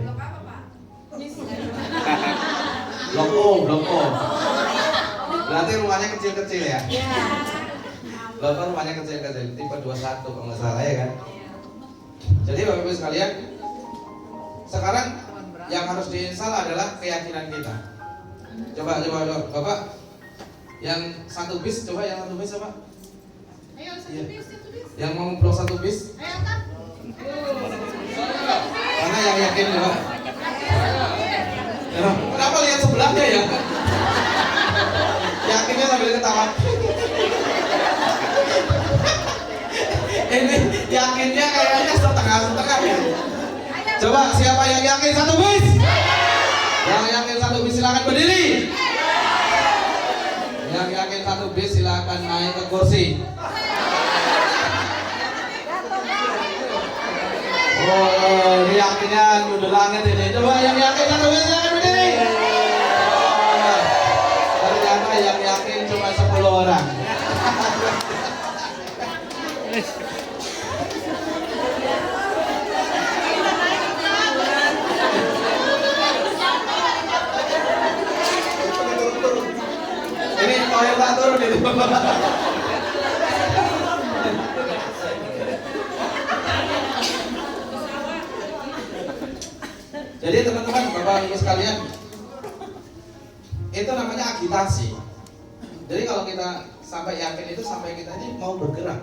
Blok O. Berarti rumahnya kecil-kecil ya? Blok O rumahnya kecil-kecil, tipe 21 kalau nggak salah ya kan? Jadi Bapak Ibu sekalian, sekarang yang harus diinstal adalah keyakinan kita. Coba Bapak, yang 1 bis, coba yang 1 bis coba. Ayo, satu Iya. bis. Yang mau blok 1 bis, Ayo, kan? mana yang yakin coba? Ya, kenapa lihat sebelahnya ya? Yakinnya sambil ketawa. Ini yakinnya kayaknya setengah-setengah ya. Coba siapa yang yakin 1 bis? Yang yakin 1 bis silakan berdiri. Yang yakin 1 bis silakan naik ke kursi. Oh, ini yakinnya udah langit ini. Coba yang yakin 1 bis silakan berdiri. Oh, ternyata yang yakin cuma 10 orang. Ini Toyota turun itu. Jadi teman-teman, Bapak Ibu sekalian, itu namanya agitasi. Jadi kalau kita sampai yakin itu sampai kita ini mau bergerak.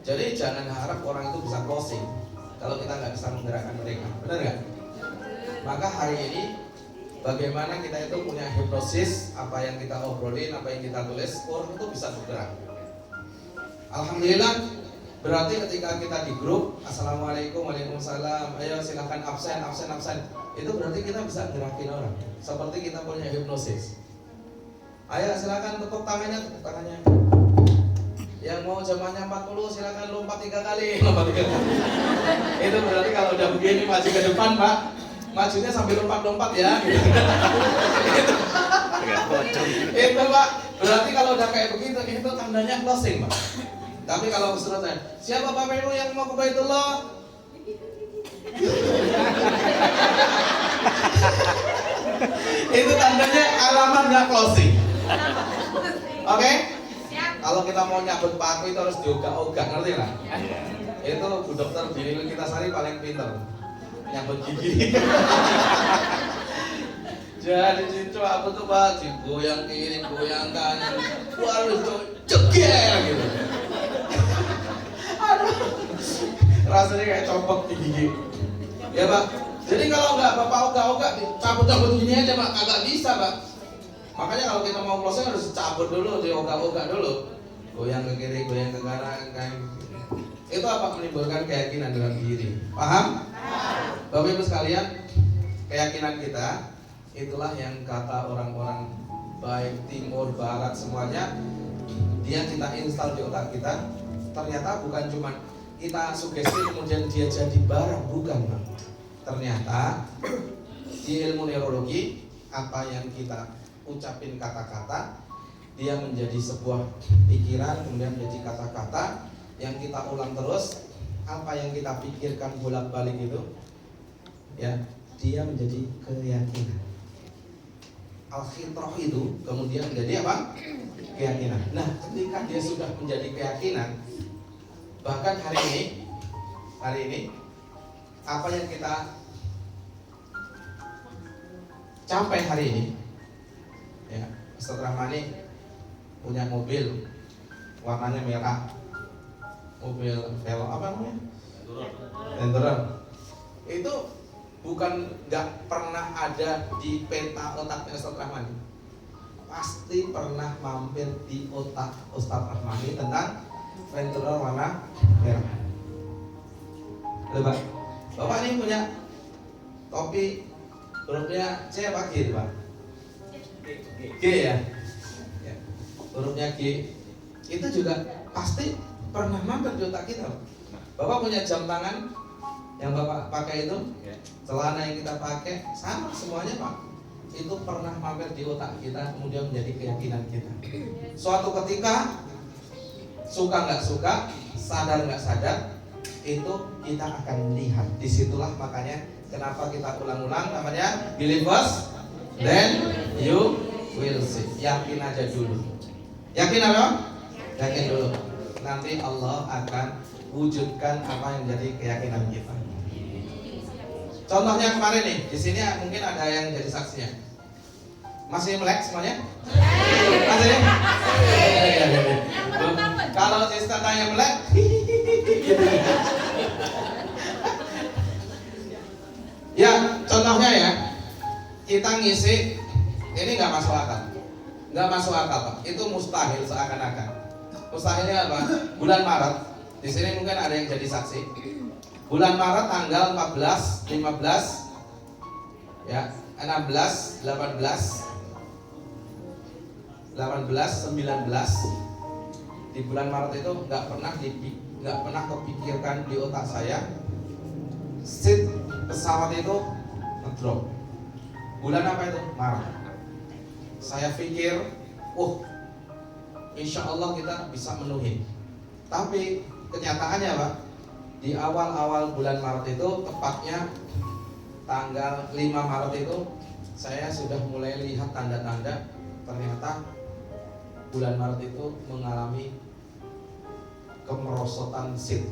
Jadi jangan harap orang itu bisa closing kalau kita nggak bisa menggerakkan mereka, benar nggak? Maka hari ini bagaimana kita itu punya hipnosis, apa yang kita obrolin, apa yang kita tulis, orang itu bisa bergerak. Alhamdulillah, berarti ketika kita di grup, Assalamualaikum, Waalaikumsalam, ayo silahkan absen. Itu berarti kita bisa gerakin orang, seperti kita punya hipnosis. Ayo silahkan tepuk tangannya. Yang mau jamaahnya 40 silakan lompat 3 kali. Lompat 3 kali. Itu berarti kalau udah begini maju ke depan, Pak. Majunya sambil lompat-lompat ya. Itu Pak. Berarti kalau udah kayak begitu itu tandanya closing, Pak. Tapi kalau surat saya, siapa Bapak Ibu yang mau ke Baitullah? Itu tandanya alamat nggak closing. Oke? Kalau kita mau nyabut paku itu harus diogak-ogak, ngerti lah? Itu Bu Dokter Dini kita Sari paling pintar nyabut gigi. Jadi itu apa tuh Pak? Digoyang kiri, goyang kanan, waduh ceger gitu. Aduh, rasanya kayak copot di gigi. Ya Pak. Jadi kalau nggak Bapak ogak-ogak, cabut-cabut gini aja Pak, kagak bisa Pak. Makanya kalau kita mau closing harus cabut dulu, diogak-ogak dulu. Goyang ke kiri, goyang ke kanan, kayak gitu. Itu apa? Menimbulkan keyakinan dalam diri. Paham? Bapak Ibu sekalian, keyakinan kita itulah yang kata orang-orang baik timur, barat semuanya, dia kita install di otak kita. Ternyata bukan cuma kita sugesti kemudian dia jadi barang, bukan Pak. Ternyata di ilmu neurologi apa yang kita ucapin kata-kata dia menjadi sebuah pikiran, kemudian menjadi kata-kata yang kita ulang terus. Apa yang kita pikirkan bolak-balik itu ya dia menjadi keyakinan. Al-fitrah itu kemudian menjadi apa? Keyakinan. Nah, ketika dia sudah menjadi keyakinan, bahkan hari ini apa yang kita capai hari ini ya, Ustaz Rahmani punya mobil warnanya merah, mobil velg apa namanya? Endurer. Itu bukan nggak pernah ada di peta otaknya Ustaz Rahmani, pasti pernah mampir di otak Ustaz Rahmani tentang Venturer warna merah. Lebat. Bapak ini punya topi hurufnya C apa G Pak? G ya? Ya. Hurufnya G. Itu juga pasti pernah mampir di otak kita. Bapak punya jam tangan yang Bapak pakai itu, celana yang kita pakai, sama semuanya Pak. Itu pernah mampir di otak kita, kemudian menjadi keyakinan kita. Suatu ketika, suka nggak suka, sadar nggak sadar, itu kita akan lihat. Disitulah makanya kenapa kita ulang-ulang namanya believe first, then you will see. Yakin aja dulu. Yakin apa? Yakin dulu. Nanti Allah akan wujudkan apa yang jadi keyakinan kita. Contohnya kemarin nih, di sini mungkin ada yang jadi saksinya. Masih melek semuanya? Masih ya? Kalau Sister tanya melek, ya contohnya ya, kita ngisi ini nggak masuk akal, Pak. Itu mustahil seakan-akan. Mustahilnya apa? Bulan Maret, di sini mungkin ada yang jadi saksi. Bulan Maret tanggal 14, 15, ya 16, 18, 19 di bulan Maret itu nggak pernah kepikirkan di otak saya seat pesawat itu ngedrop. Bulan apa itu? Maret. Saya pikir, insya Allah kita bisa menuhi. Tapi kenyataannya Pak, di awal-awal bulan Maret itu, tepatnya tanggal 5 Maret itu, saya sudah mulai lihat tanda-tanda ternyata bulan Maret itu mengalami kemerosotan seat.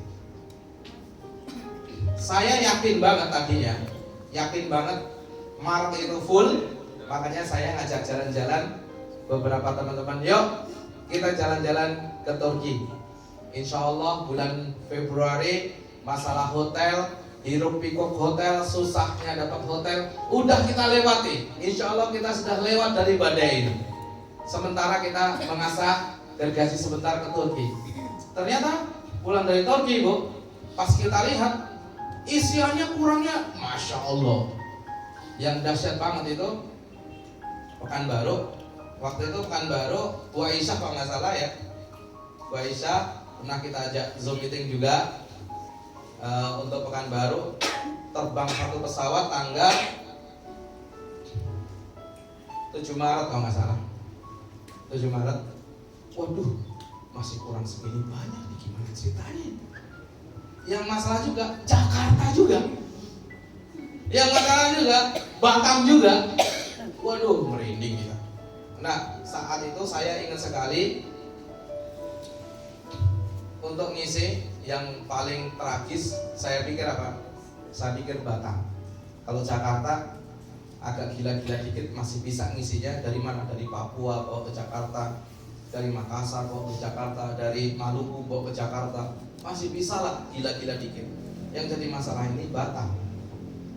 Saya yakin banget tadinya, Maret itu full, makanya saya ngajak jalan-jalan beberapa teman-teman, yuk kita jalan-jalan ke Turki. Insya Allah bulan Februari masalah hotel, hiruk pikuk hotel, susahnya dapat hotel, udah kita lewati. Insya Allah kita sudah lewat dari badai ini. Sementara kita mengasah gergaji sebentar ke Turki. Ternyata pulang dari Turki Bu, pas kita lihat isiannya kurangnya, Masya Allah. Yang dahsyat banget itu Pekanbaru. Waktu itu Pekanbaru, Bu Aisyah kalau nggak salah ya, Bu Aisyah pernah kita ajak Zoom meeting juga untuk Pekanbaru, terbang satu pesawat tanggal 7 Maret kalau nggak salah. 7 Maret. Waduh, masih kurang segini banyak nih, gimana ceritanya? Yang masalah juga Jakarta juga. Yang masalah juga Batam juga. Waduh, merinding kita. Nah, saat itu saya ingat sekali untuk ngisi yang paling tragis, saya pikir apa? Saya pikir Batam. Kalau Jakarta agak gila-gila dikit masih bisa ngisinya. Dari mana? Dari Papua bawa ke Jakarta, dari Makassar bawa ke Jakarta, dari Maluku bawa ke Jakarta, masih bisa lah gila-gila dikit. Yang jadi masalah ini Batam.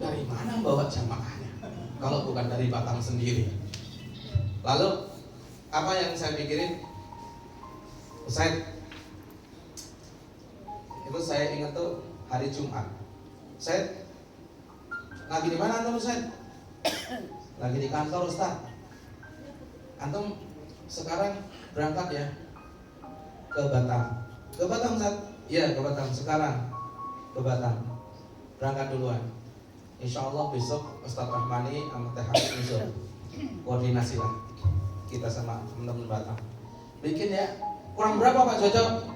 Dari mana bawa jamaahnya? Kalau bukan dari Batam sendiri. Lalu apa yang saya pikirin? Ustaz, itu saya ingat tuh hari Jumat. Ustaz, lagi di mana antum Ustaz? Lagi di kantor Ustaz. Antum sekarang berangkat ya ke Batam. Ke Batam Ustaz? Iya, ke Batam sekarang. Ke Batam. Berangkat duluan. Insya Allah besok Ustaz Rahmani sama Teh Hamid besok koordinasi lah kita sama teman-teman Batam. Bikin ya. Kurang berapa Pak Jojo?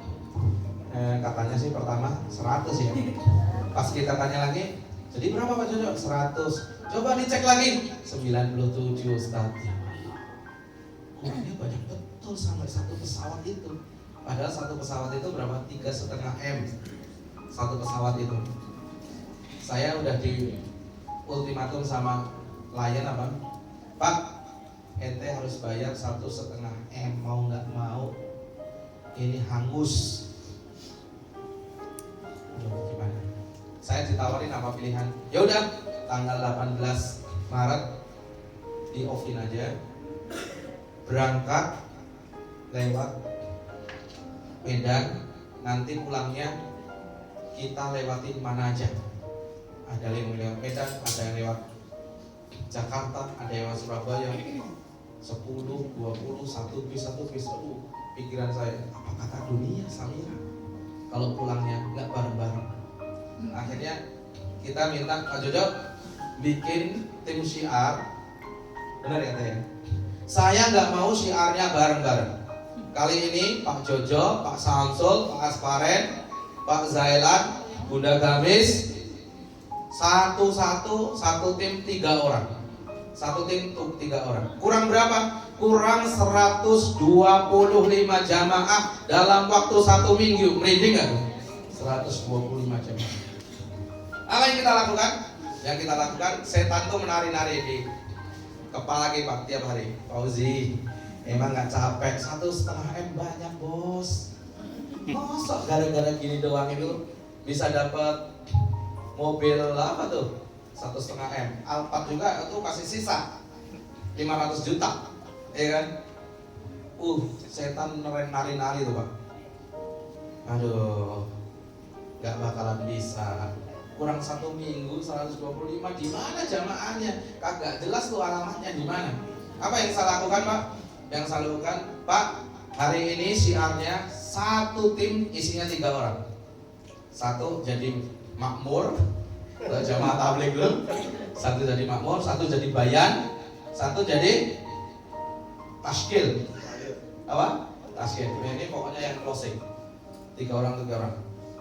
Katanya sih pertama 100 ya. Pas kita tanya lagi, jadi berapa Pak Jojo? 100. Coba dicek lagi, 97 Ustaz. Kurangnya banyak betul sampai satu pesawat itu. Padahal satu pesawat itu berapa? 3,5 M. Satu pesawat itu. Saya udah di ultimatum sama lion apa? Pak, ente harus bayar 1,5 M, mau nggak mau ini hangus. Aduh, gimana? Saya ditawarin apa pilihan? Ya udah, tanggal 18 Maret di offin aja, berangkat lewat Medan, nanti pulangnya kita lewatin mana aja. Ada yang lewat Medan, ada yang lewat Jakarta, ada yang lewat Surabaya. 10, 20, 1 bis. Aduh, pikiran saya, apa kata dunia Samira kalau pulangnya nggak bareng-bareng. Akhirnya kita minta Pak Jojo bikin tim syiar. Benar ya Teh? Saya nggak mau syiarnya bareng-bareng. Kali ini Pak Jojo, Pak Samsul, Pak Asparen, Pak Zailan, Bunda Gamis, satu tim 3 orang. Satu tim untuk 3 orang. Kurang berapa? Kurang 125 jamaah dalam waktu 1 minggu. Merinding nggak tuh? 125 jamaah. Apa yang kita lakukan? Yang kita lakukan, setan tuh menari-nari di kepala kita tiap hari. Fauzi, emang nggak capek? 1,5 M banyak bos. Masa gara-gara gini doang itu bisa dapat mobil apa tuh? 1,5 M. Alphard juga itu kasih sisa 500 juta, ya kan? Setan nari-nari tuh Pak. Aduh, nggak bakalan bisa. Kurang 1 minggu 125, di mana jamaahnya? Kagak jelas tuh alamatnya di mana. Apa yang saya lakukan Pak? Yang saya lakukan, Pak, hari ini syiarnya 1 tim isinya 3 orang. 1 jadi makmur, jamaah tabligh dulu. 1 jadi makmur, 1 jadi bayan, 1 jadi tashkil. Apa? Tashkil. Ini pokoknya yang closing. 3 orang.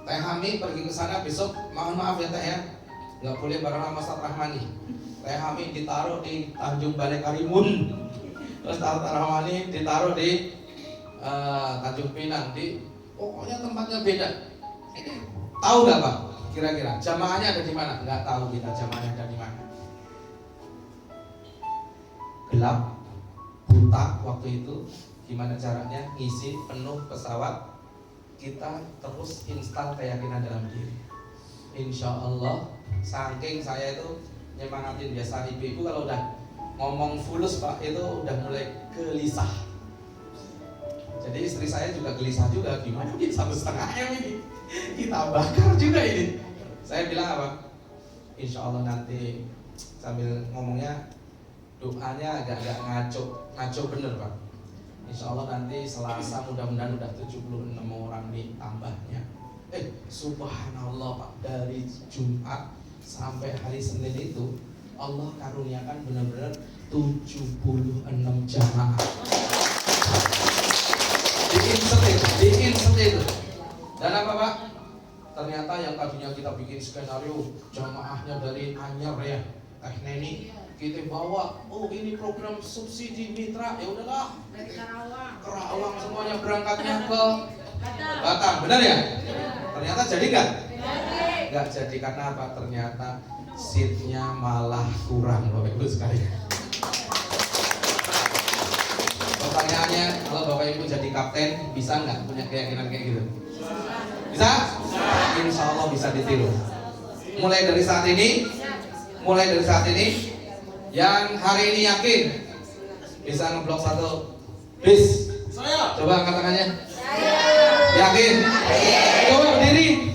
Teh Hami pergi ke sana besok, mohon maaf ya Teh ya, nggak boleh bareng sama Ustaz Rahmani. Teh Hami ditaruh di Tanjung Balai Karimun, terus Ustaz Rahmani ditaruh di Tanjung Pinang, di pokoknya tempatnya beda. Tahu nggak Pak? Kira-kira jamaahnya ada di mana? Nggak tahu kita jamaahnya ada di mana. Gelap, buta waktu itu. Gimana caranya ngisi penuh pesawat? Kita terus instal keyakinan dalam diri. Insya Allah, saking saya itu nyemangatin biasa ibu-ibu kalau udah ngomong fulus Pak itu udah mulai gelisah. Jadi istri saya juga gelisah juga. Gimana nih 1,5 M ini? Kita bakar juga ini. Saya bilang apa? Insya Allah nanti sambil ngomongnya doanya agak ngaco bener Pak. Insya Allah nanti Selasa mudah-mudahan udah 76 orang nih tambahnya. Subhanallah Pak, dari Jumat sampai hari Senin itu Allah karuniakan benar-benar 76 jamaah. Bikin setir. Dan apa Pak? Ternyata yang tadinya kita bikin skenario jamaahnya dari Anyer ya, Teh Neni, kita bawa, ini program subsidi mitra, ya udahlah. Dari Kerawang semuanya berangkatnya ke Batam, benar ya? Ternyata jadi nggak? Nggak jadi karena apa? Ternyata seatnya malah kurang Bapak Ibu sekalian. Pertanyaannya, kalau Bapak Ibu jadi kapten, bisa nggak punya keyakinan kayak gitu? Bisa? Insya Allah bisa ditiru. Mulai dari saat ini, yang hari ini yakin bisa ngeblok 1 bis. Saya. Coba angkat tangannya. Yakin? Coba berdiri.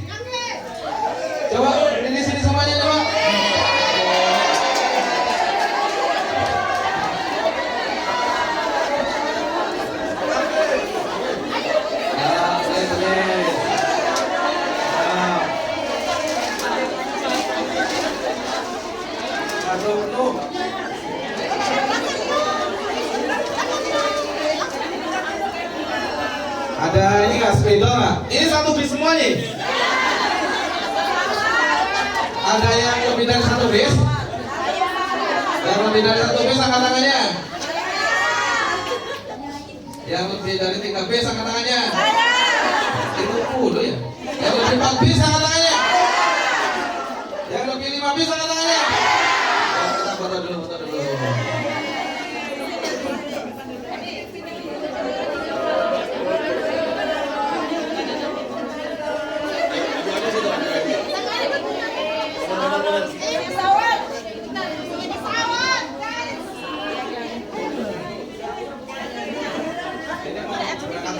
Coba berdiri sini semuanya coba. Ada ini nggak sepeda nggak? Ini 1 bis semua nih. Ada yang lebih dari 1 bis? Yang lebih dari 1 bis angkat tangannya. Yang lebih dari 3 bis angkat tangannya. Itu 10 ya. Yang lebih 4 bis angkat tangannya. Yang lebih 5 bis angkat tangannya. Kita foto dulu.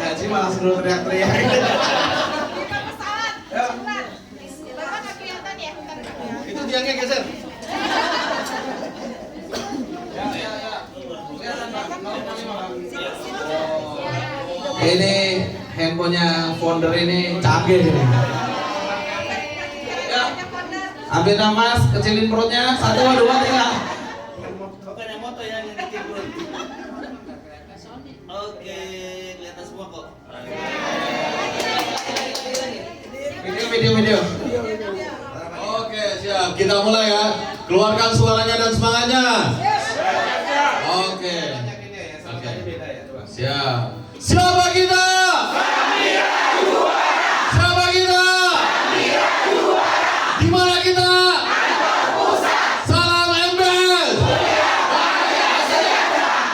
Haji malah suruh teriak-teriak. Itu tiangnya geser. Ini handphonenya founder ini canggih ini. Ya. Ambil nafas, kecilin perutnya. 1, 2, 3. Bukan yang moto yang bikin perut. Oke, kelihatan semua kok. Video. Oke, siap. Kita mulai ya. Keluarkan suaranya dan semangatnya. Oke. Siap. Siapa kita? Siapa kita? Di mana kita? Salam embel.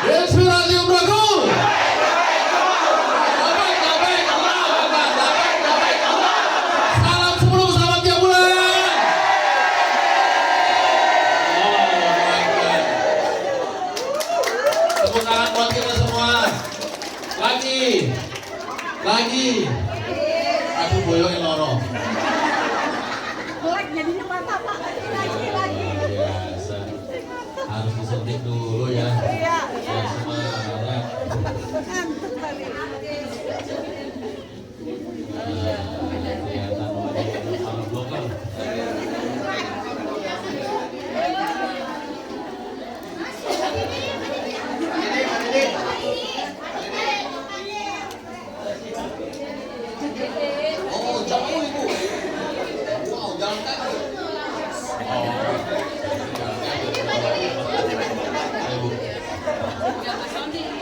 Inspirasi Umrohku. Salam 10 selamat tiap bulan. Tepuk tangan buat kita semua. Lagi. Aku boyong loro. Jelek jadinya mata Pak. Lagi. Biasa. Harus disuntik dulu ya. Iya.